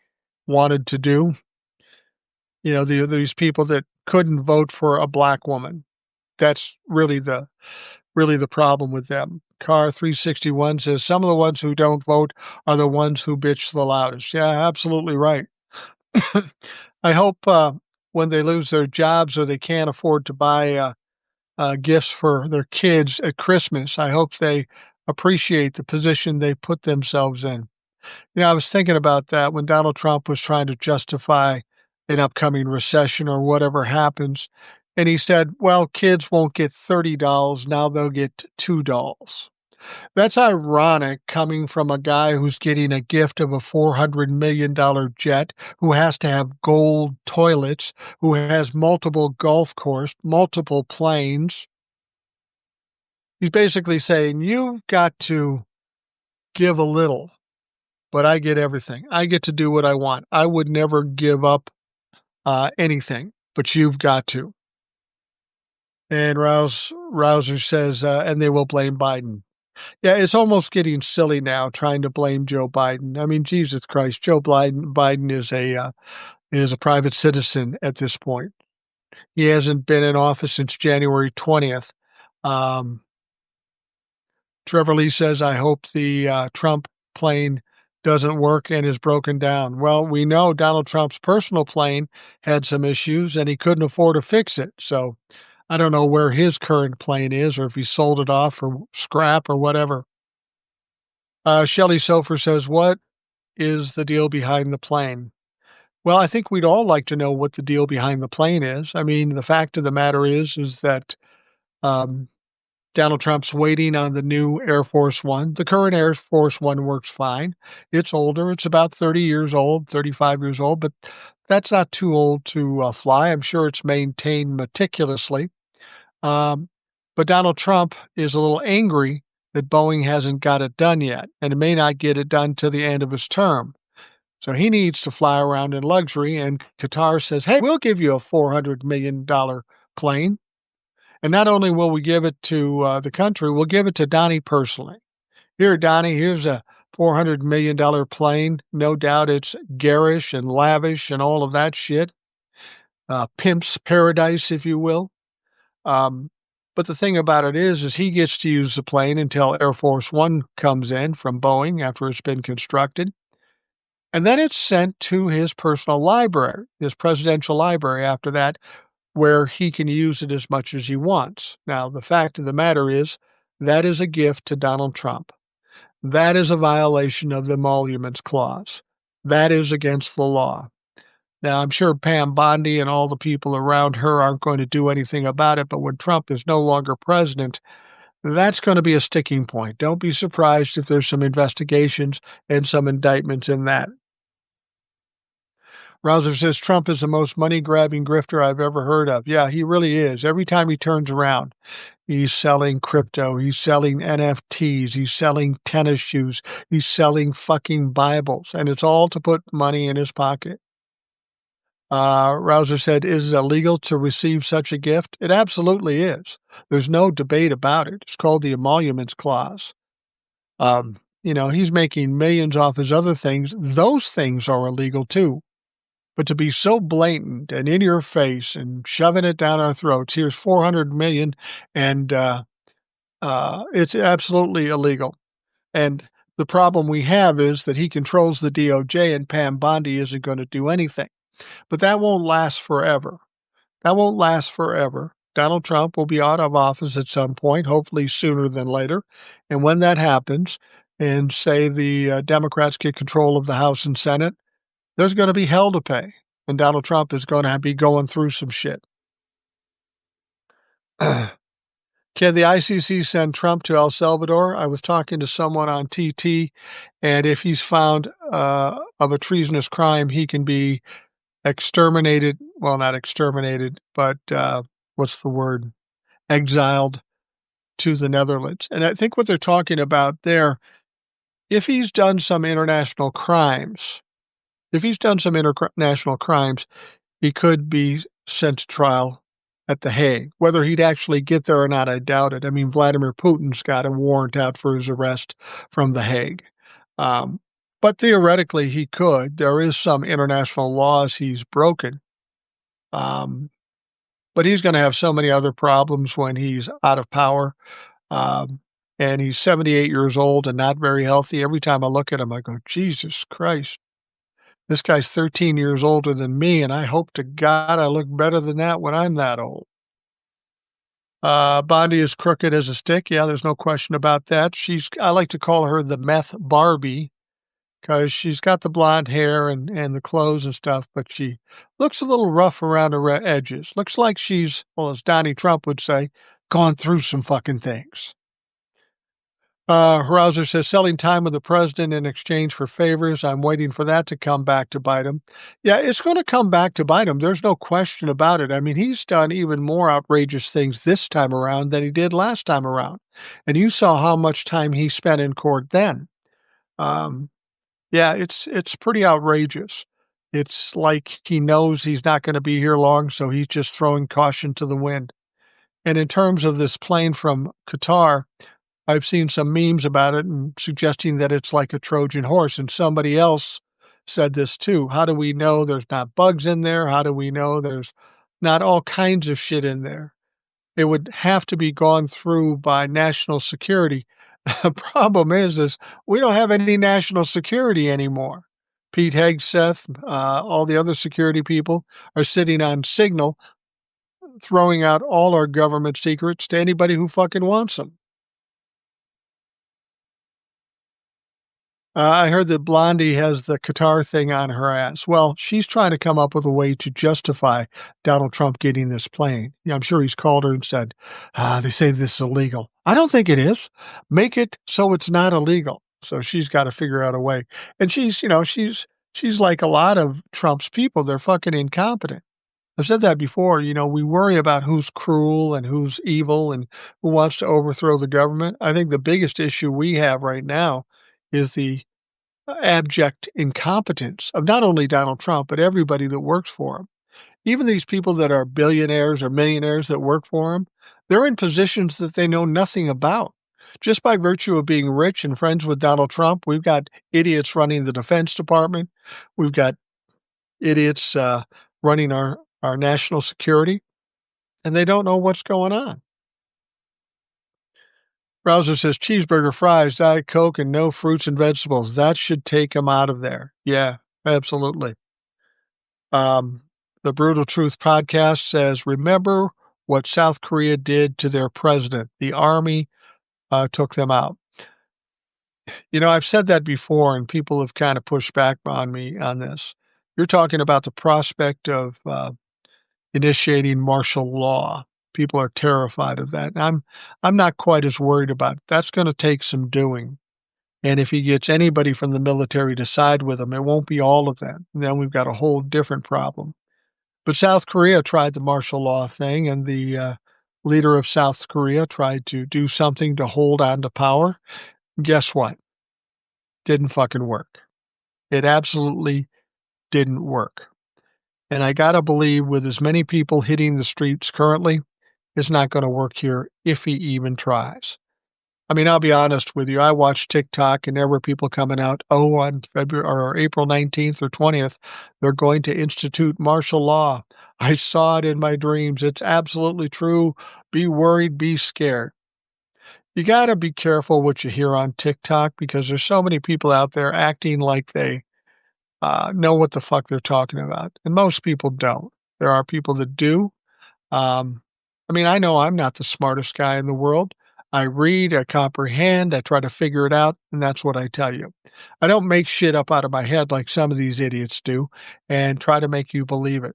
wanted to do. These people that couldn't vote for a black woman. That's really the problem with them. Car 361 says some of the ones who don't vote are the ones who bitch the loudest. Yeah, absolutely right. I hope when they lose their jobs or they can't afford to buy gifts for their kids at Christmas, I hope they appreciate the position they put themselves in. I was thinking about that when Donald Trump was trying to justify an upcoming recession or whatever happens. And he said, well, kids won't get $30, now they'll get $2. That's ironic coming from a guy who's getting a gift of a $400 million jet, who has to have gold toilets, who has multiple golf courses, multiple planes. He's basically saying, you've got to give a little, but I get everything. I get to do what I want. I would never give up anything, but you've got to. And Rouser says, and they will blame Biden. Yeah, it's almost getting silly now trying to blame Joe Biden. I mean, Jesus Christ, Joe Biden is a private citizen at this point. He hasn't been in office since January 20th. Trevor Lee says, I hope the Trump plane doesn't work and is broken down. Well, we know Donald Trump's personal plane had some issues and he couldn't afford to fix it. So I don't know where his current plane is or if he sold it off for scrap or whatever. Shelley Sofer says, what is the deal behind the plane? Well, I think we'd all like to know what the deal behind the plane is. I mean, the fact of the matter is that Donald Trump's waiting on the new Air Force One. The current Air Force One works fine. It's older. It's about 30 years old, 35 years old, but that's not too old to fly. I'm sure it's maintained meticulously. But Donald Trump is a little angry that Boeing hasn't got it done yet, and it may not get it done till the end of his term. So he needs to fly around in luxury, and Qatar says, hey, we'll give you a $400 million plane. And not only will we give it to the country, we'll give it to Donnie personally. Here, Donnie, here's a $400 million plane. No doubt it's garish and lavish and all of that shit. Pimp's paradise, if you will. But the thing about it is he gets to use the plane until Air Force One comes in from Boeing after it's been constructed. And then it's sent to his personal library, his presidential library after that, where he can use it as much as he wants. Now, the fact of the matter is that is a gift to Donald Trump. That is a violation of the Emoluments Clause. That is against the law. Now, I'm sure Pam Bondi and all the people around her aren't going to do anything about it, but when Trump is no longer president, that's going to be a sticking point. Don't be surprised if there's some investigations and some indictments in that. Rouser says Trump is the most money-grabbing grifter I've ever heard of. Yeah, he really is. Every time he turns around, he's selling crypto, he's selling NFTs, he's selling tennis shoes, he's selling fucking Bibles, and it's all to put money in his pocket. Rouser said, is it illegal to receive such a gift? It absolutely is. There's no debate about it. It's called the Emoluments Clause. He's making millions off his other things. Those things are illegal too. But to be so blatant and in your face and shoving it down our throats, here's $400 million, and it's absolutely illegal. And the problem we have is that he controls the DOJ and Pam Bondi isn't going to do anything. But that won't last forever. That won't last forever. Donald Trump will be out of office at some point, hopefully sooner than later. And when that happens, and say the Democrats get control of the House and Senate, there's going to be hell to pay, and Donald Trump is going to be going through some shit. Can the ICC send Trump to El Salvador? I was talking to someone on TT, and if he's found of a treasonous crime, he can be exterminated. Well, not exterminated, but what's the word? Exiled to the Netherlands. And I think what they're talking about there, if he's done some international crimes, he could be sent to trial at The Hague. Whether he'd actually get there or not, I doubt it. I mean, Vladimir Putin's got a warrant out for his arrest from The Hague. But theoretically, he could. There is some international laws he's broken. But he's going to have so many other problems when he's out of power. And he's 78 years old and not very healthy. Every time I look at him, I go, Jesus Christ. This guy's 13 years older than me, and I hope to God I look better than that when I'm that old. Bondi is crooked as a stick. Yeah, there's no question about that. I like to call her the meth Barbie because she's got the blonde hair and the clothes and stuff, but she looks a little rough around her edges. Looks like she's, well, as Donnie Trump would say, gone through some fucking things. Rouser says, selling time with the president in exchange for favors. I'm waiting for that to come back to bite him. Yeah, it's going to come back to bite him. There's no question about it. I mean, he's done even more outrageous things this time around than he did last time around. And you saw how much time he spent in court then. Um, yeah, it's pretty outrageous. It's like he knows he's not going to be here long, so he's just throwing caution to the wind. And in terms of this plane from Qatar, I've seen some memes about it and suggesting that it's like a Trojan horse, and somebody else said this too. How do we know there's not bugs in there? How do we know there's not all kinds of shit in there? It would have to be gone through by national security. The problem is we don't have any national security anymore. Pete Hegseth, all the other security people are sitting on Signal, throwing out all our government secrets to anybody who fucking wants them. I heard that Blondie has the Qatar thing on her ass. Well, she's trying to come up with a way to justify Donald Trump getting this plane. Yeah, I'm sure he's called her and said, they say this is illegal. I don't think it is. Make it so it's not illegal. So she's got to figure out a way. And she's like a lot of Trump's people. They're fucking incompetent. I've said that before. We worry about who's cruel and who's evil and who wants to overthrow the government. I think the biggest issue we have right now is the abject incompetence of not only Donald Trump, but everybody that works for him. Even these people that are billionaires or millionaires that work for him, they're in positions that they know nothing about. Just by virtue of being rich and friends with Donald Trump, we've got idiots running the Defense Department. We've got idiots running our national security, and they don't know what's going on. Browser says cheeseburger, fries, Diet Coke, and no fruits and vegetables. That should take them out of there. Yeah, absolutely. The Brutal Truth podcast says, remember what South Korea did to their president. The army took them out. I've said that before, and people have kind of pushed back on me on this. You're talking about the prospect of initiating martial law. People are terrified of that. I'm not quite as worried about it. That's going to take some doing. And if he gets anybody from the military to side with him, it won't be all of them. And then we've got a whole different problem. But South Korea tried the martial law thing, and the leader of South Korea tried to do something to hold on to power. Guess what? Didn't fucking work. It absolutely didn't work. And I got to believe with as many people hitting the streets currently, it's not going to work here if he even tries. I mean, I'll be honest with you. I watched TikTok and there were people coming out, on February or April 19th or 20th, they're going to institute martial law. I saw it in my dreams. It's absolutely true. Be worried, be scared. You got to be careful what you hear on TikTok because there's so many people out there acting like they know what the fuck they're talking about. And most people don't. There are people that do. I know I'm not the smartest guy in the world. I read, I comprehend, I try to figure it out, and that's what I tell you. I don't make shit up out of my head like some of these idiots do and try to make you believe it.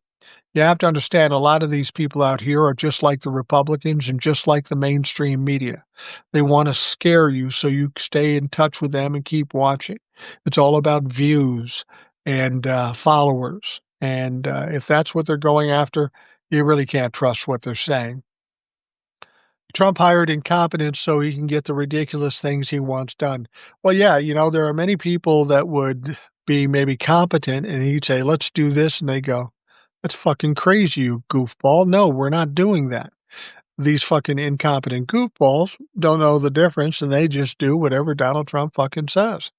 You have to understand a lot of these people out here are just like the Republicans and just like the mainstream media. They want to scare you so you stay in touch with them and keep watching. It's all about views and followers. And if that's what they're going after, you really can't trust what they're saying. Trump hired incompetence so he can get the ridiculous things he wants done. Well, yeah, there are many people that would be maybe competent and he'd say, let's do this. And they go, that's fucking crazy, you goofball. No, we're not doing that. These fucking incompetent goofballs don't know the difference and they just do whatever Donald Trump fucking says.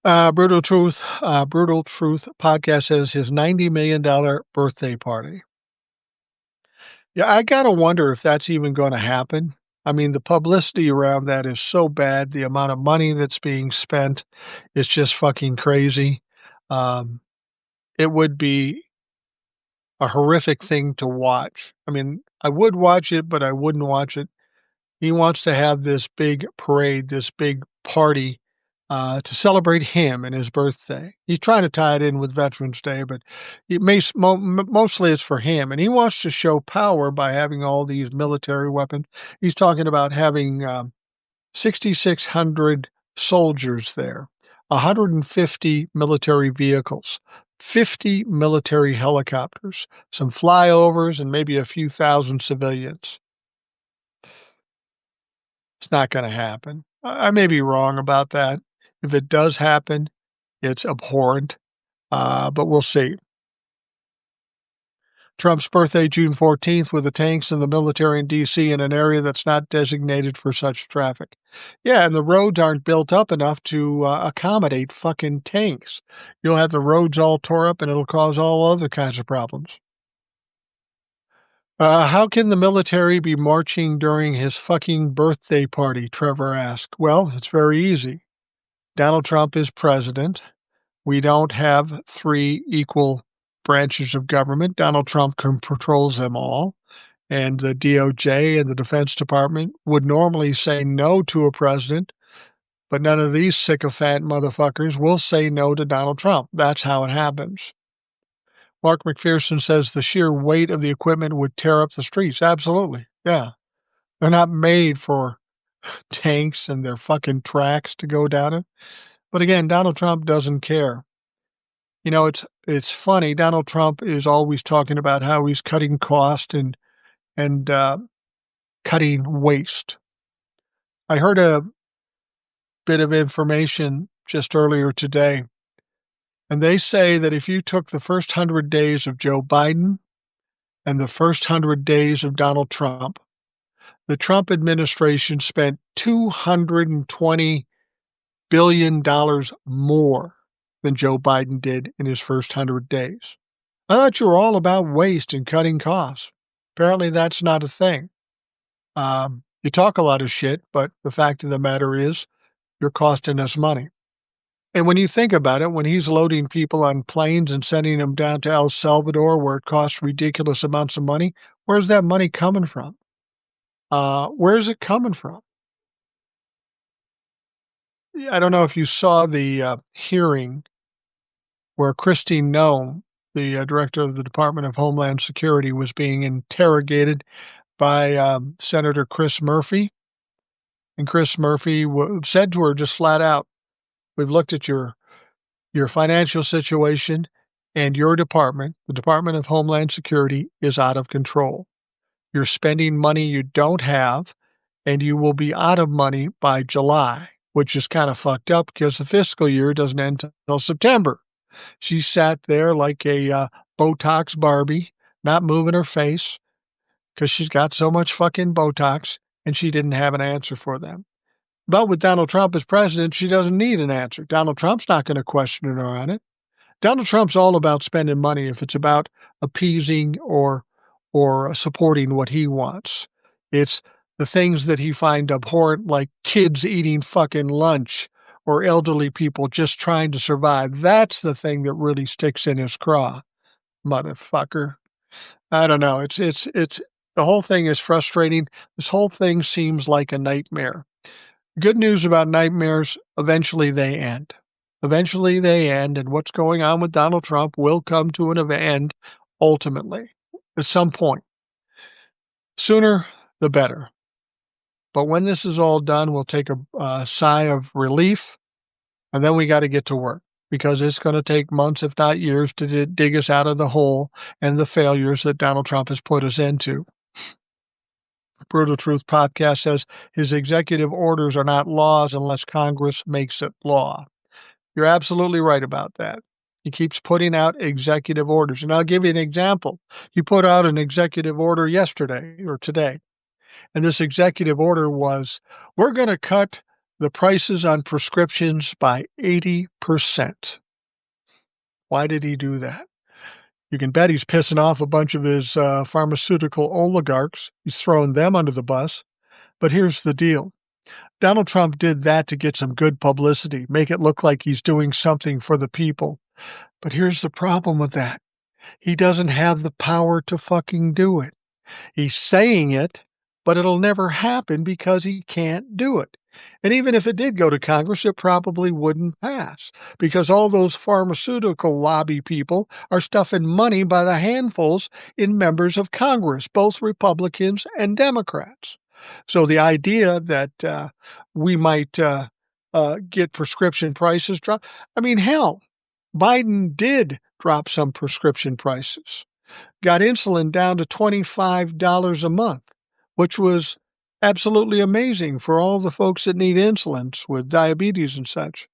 Brutal Truth podcast says his $90 million birthday party. Yeah, I gotta wonder if that's even going to happen. I mean, the publicity around that is so bad. The amount of money that's being spent is just fucking crazy. Um, it would be a horrific thing to watch. I mean, I would watch it, but I wouldn't watch it. He wants to have this big parade, this big party to celebrate him and his birthday. He's trying to tie it in with Veterans Day, but mostly it's for him. And he wants to show power by having all these military weapons. He's talking about having 6,600 soldiers there, 150 military vehicles, 50 military helicopters, some flyovers, and maybe a few thousand civilians. It's not going to happen. I may be wrong about that. If it does happen, it's abhorrent, but we'll see. Trump's birthday, June 14th, with the tanks and the military in D.C. in an area that's not designated for such traffic. Yeah, and the roads aren't built up enough to accommodate fucking tanks. You'll have the roads all tore up, and it'll cause all other kinds of problems. How can the military be marching during his fucking birthday party? Trevor asked. Well, it's very easy. Donald Trump is president. We don't have three equal branches of government. Donald Trump controls them all. And the DOJ and the Defense Department would normally say no to a president, but none of these sycophant motherfuckers will say no to Donald Trump. That's how it happens. Mark McPherson says the sheer weight of the equipment would tear up the streets. Absolutely. Yeah. They're not made for tanks and their fucking tracks to go down it. But again, Donald Trump doesn't care. You know, it's funny. Donald Trump is always talking about how he's cutting cost and cutting waste. I heard a bit of information just earlier today, and they say that if you took the first 100 days of Joe Biden and the first 100 days of Donald Trump, the Trump administration spent $220 billion more than Joe Biden did in his first 100 days. I thought you were all about waste and cutting costs. Apparently that's not a thing. You talk a lot of shit, but the fact of the matter is you're costing us money. And when you think about it, when he's loading people on planes and sending them down to El Salvador where it costs ridiculous amounts of money, where's that money coming from? Where's it coming from? I don't know if you saw the hearing where Christine Noem, the director of the Department of Homeland Security, was being interrogated by Senator Chris Murphy. And Chris Murphy said to her just flat out, we've looked at your financial situation, and your department, the Department of Homeland Security, is out of control. You're spending money you don't have, and you will be out of money by July, which is kind of fucked up because the fiscal year doesn't end until September. She sat there like a Botox Barbie, not moving her face because she's got so much fucking Botox, and she didn't have an answer for them. But with Donald Trump as president, she doesn't need an answer. Donald Trump's not going to question her on it. Donald Trump's all about spending money if it's about appeasing or supporting what he wants. It's the things that he finds abhorrent, like kids eating fucking lunch or elderly people just trying to survive. That's the thing that really sticks in his craw, motherfucker. I don't know. It's the whole thing is frustrating. This whole thing seems like a nightmare. Good news about nightmares, eventually they end. Eventually they end, and what's going on with Donald Trump will come to an end ultimately, at some point. Sooner, the better. But when this is all done, we'll take a sigh of relief, and then we got to get to work, because it's going to take months, if not years, to dig us out of the hole and the failures that Donald Trump has put us into. Brutal Truth Podcast says his executive orders are not laws unless Congress makes it law. You're absolutely right about that. He keeps putting out executive orders. And I'll give you an example. He put out an executive order yesterday or today. And this executive order was, we're going to cut the prices on prescriptions by 80%. Why did he do that? You can bet he's pissing off a bunch of his pharmaceutical oligarchs. He's throwing them under the bus. But here's the deal. Donald Trump did that to get some good publicity, make it look like he's doing something for the people. But here's the problem with that. He doesn't have the power to fucking do it. He's saying it, but it'll never happen because he can't do it. And even if it did go to Congress, it probably wouldn't pass because all those pharmaceutical lobby people are stuffing money by the handfuls in members of Congress, both Republicans and Democrats. So the idea that we might get prescription prices dropped, I mean, hell, Biden did drop some prescription prices, got insulin down to $25 a month, which was absolutely amazing for all the folks that need insulins with diabetes and such.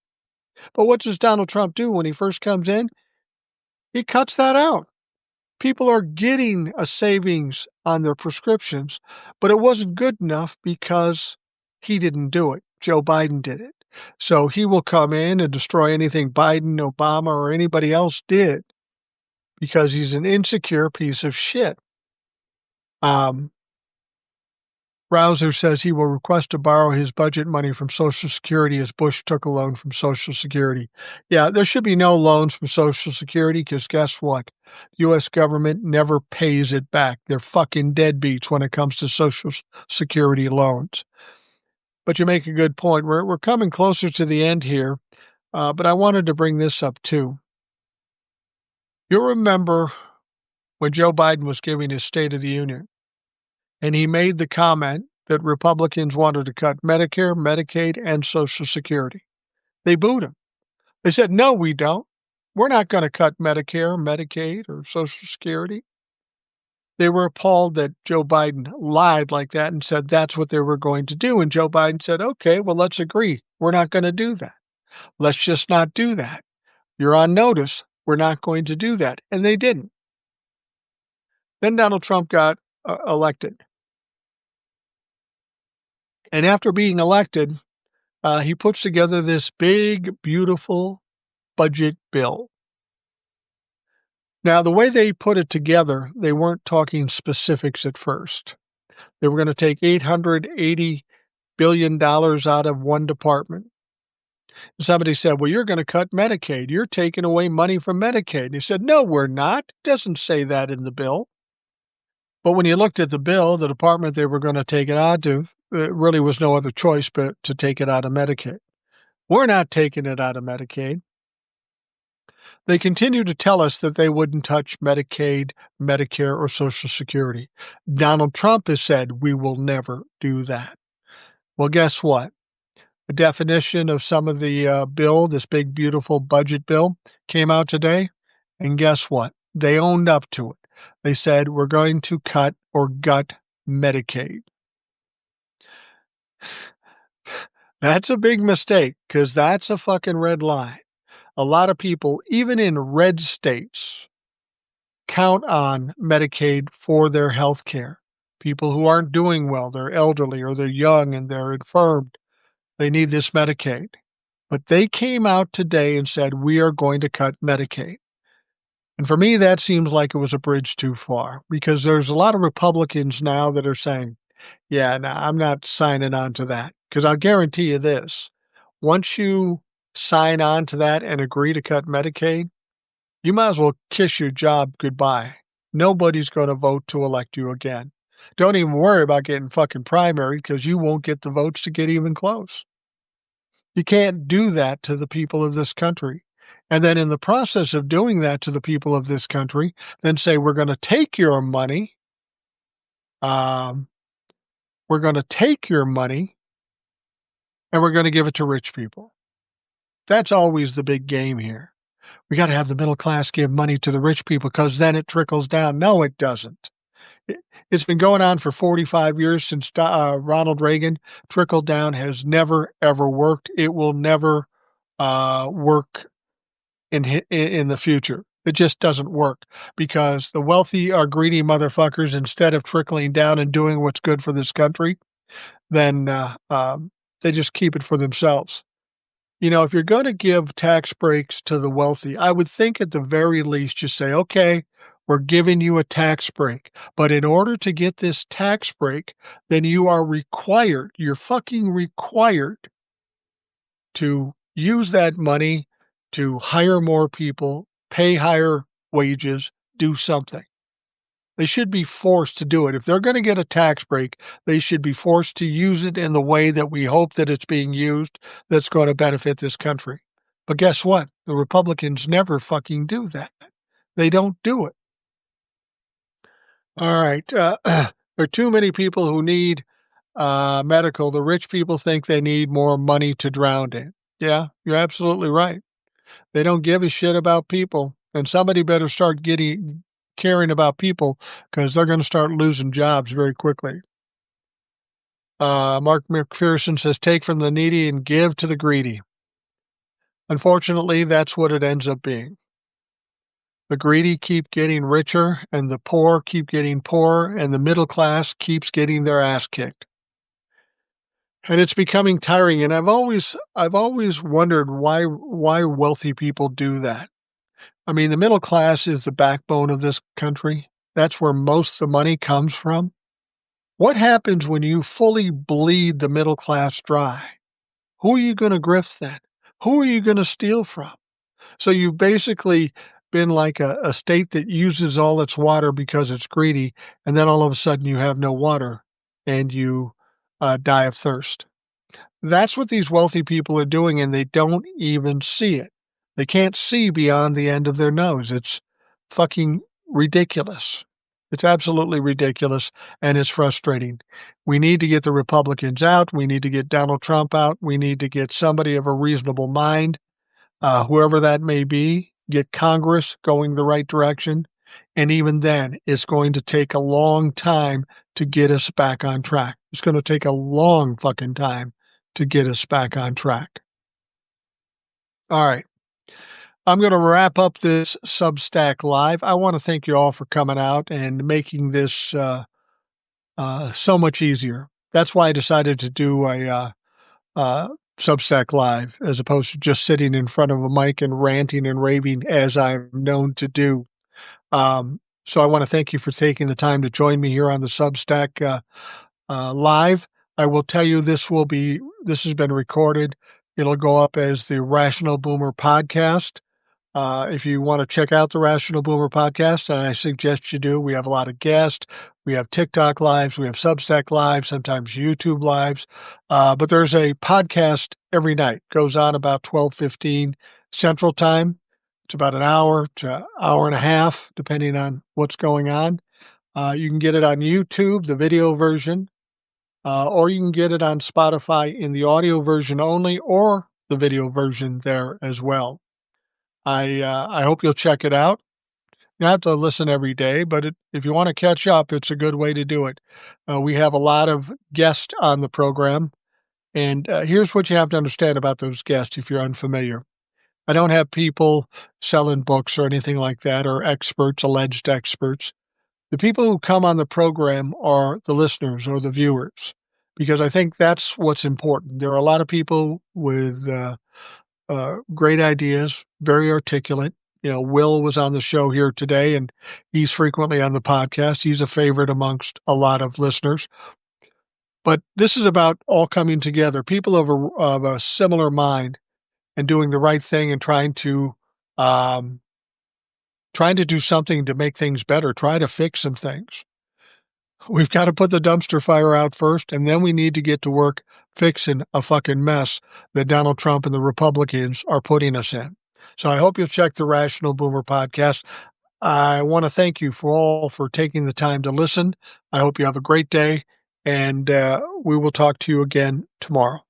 But what does Donald Trump do when he first comes in? He cuts that out. People are getting a savings on their prescriptions, but it wasn't good enough because he didn't do it. Joe Biden did it. So he will come in and destroy anything Biden, Obama, or anybody else did because he's an insecure piece of shit. Rouser says he will request to borrow his budget money from Social Security as Bush took a loan from Social Security. Yeah, there should be no loans from Social Security because guess what? The U.S. government never pays it back. They're fucking deadbeats when it comes to Social Security loans. But you make a good point. We're coming closer to the end here, but I wanted to bring this up too. You'll remember when Joe Biden was giving his State of the Union, and he made the comment that Republicans wanted to cut Medicare, Medicaid, and Social Security. They booed him. They said, no, we don't. We're not going to cut Medicare, Medicaid, or Social Security. They were appalled that Joe Biden lied like that and said that's what they were going to do. And Joe Biden said, okay, well, let's agree. We're not going to do that. Let's just not do that. You're on notice. We're not going to do that. And they didn't. Then Donald Trump got elected. And after being elected, he puts together this big, beautiful budget bill. Now, the way they put it together, they weren't talking specifics at first. They were going to take $880 billion out of one department. Somebody said, well, you're going to cut Medicaid. You're taking away money from Medicaid. And he said, no, we're not. It doesn't say that in the bill. But when you looked at the bill, the department they were going to take it out to, there really was no other choice but to take it out of Medicaid. We're not taking it out of Medicaid. They continue to tell us that they wouldn't touch Medicaid, Medicare, or Social Security. Donald Trump has said we will never do that. Well, guess what? The definition of some of the bill, this big, beautiful budget bill, came out today. And guess what? They owned up to it. They said, we're going to cut or gut Medicaid. That's a big mistake because that's a fucking red line. A lot of people, even in red states, count on Medicaid for their health care. People who aren't doing well, they're elderly or they're young and they're infirmed. They need this Medicaid. But they came out today and said, we are going to cut Medicaid. And for me, that seems like it was a bridge too far because there's a lot of Republicans now that are saying, yeah, no, I'm not signing on to that. Because I'll guarantee you this, once you sign on to that and agree to cut Medicaid, you might as well kiss your job goodbye. Nobody's going to vote to elect you again. Don't even worry about getting fucking primary because you won't get the votes to get even close. You can't do that to the people of this country. And then in the process of doing that to the people of this country, then say, we're going to take your money. We're going to take your money and we're going to give it to rich people. That's always the big game here. We got to have the middle class give money to the rich people because then it trickles down. No, it doesn't. It's been going on for 45 years since Ronald Reagan. Trickle down has never, ever worked. It will never work in the future. It just doesn't work because the wealthy are greedy motherfuckers. Instead of trickling down and doing what's good for this country, then they just keep it for themselves. You know, if you're going to give tax breaks to the wealthy, I would think at the very least you say, okay, we're giving you a tax break. But in order to get this tax break, then you are required, you're fucking required to use that money to hire more people, pay higher wages, do something. They should be forced to do it. If they're going to get a tax break, they should be forced to use it in the way that we hope that it's being used that's going to benefit this country. But guess what? The Republicans never fucking do that. They don't do it. All right. There are too many people who need medical. The rich people think they need more money to drown in. Yeah, you're absolutely right. They don't give a shit about people. And somebody better start caring about people because they're going to start losing jobs very quickly. Mark McPherson says, take from the needy and give to the greedy. Unfortunately, that's what it ends up being. The greedy keep getting richer, and the poor keep getting poorer, and the middle class keeps getting their ass kicked. And it's becoming tiring. And I've always wondered why wealthy people do that. I mean, the middle class is the backbone of this country. That's where most of the money comes from. What happens when you fully bleed the middle class dry? Who are you going to grift then? Who are you going to steal from? So you've basically been like a state that uses all its water because it's greedy, and then all of a sudden you have no water and you die of thirst. That's what these wealthy people are doing, and they don't even see it. They can't see beyond the end of their nose. It's fucking ridiculous. It's absolutely ridiculous, and it's frustrating. We need to get the Republicans out. We need to get Donald Trump out. We need to get somebody of a reasonable mind, whoever that may be, get Congress going the right direction. And even then, it's going to take a long time to get us back on track. It's going to take a long fucking time to get us back on track. All right. I'm going to wrap up this Substack Live. I want to thank you all for coming out and making this so much easier. That's why I decided to do a Substack Live as opposed to just sitting in front of a mic and ranting and raving as I'm known to do. So I want to thank you for taking the time to join me here on the Substack Live. I will tell you this has been recorded. It'll go up as the Rational Boomer podcast. If you want to check out the Rational Boomer podcast, and I suggest you do, we have a lot of guests. We have TikTok lives, we have Substack lives, sometimes YouTube lives. But there's a podcast every night. Goes on about 12:15 Central Time. It's about an hour to hour and a half, depending on what's going on. You can get it on YouTube, the video version, or you can get it on Spotify in the audio version only, or the video version there as well. I hope you'll check it out. You don't have to listen every day, but if you want to catch up, it's a good way to do it. We have a lot of guests on the program, and here's what you have to understand about those guests if you're unfamiliar. I don't have people selling books or anything like that, or experts, alleged experts. The people who come on the program are the listeners or the viewers, because I think that's what's important. There are a lot of people with great ideas, very articulate. You know, Will was on the show here today, and he's frequently on the podcast. He's a favorite amongst a lot of listeners. But this is about all coming together, people of a similar mind and doing the right thing and trying to do something to make things better, try to fix some things. We've got to put the dumpster fire out first, and then we need to get to work fixing a fucking mess that Donald Trump and the Republicans are putting us in. So I hope you'll check the Rational Boomer podcast. I want to thank you for taking the time to listen. I hope you have a great day, and we will talk to you again tomorrow.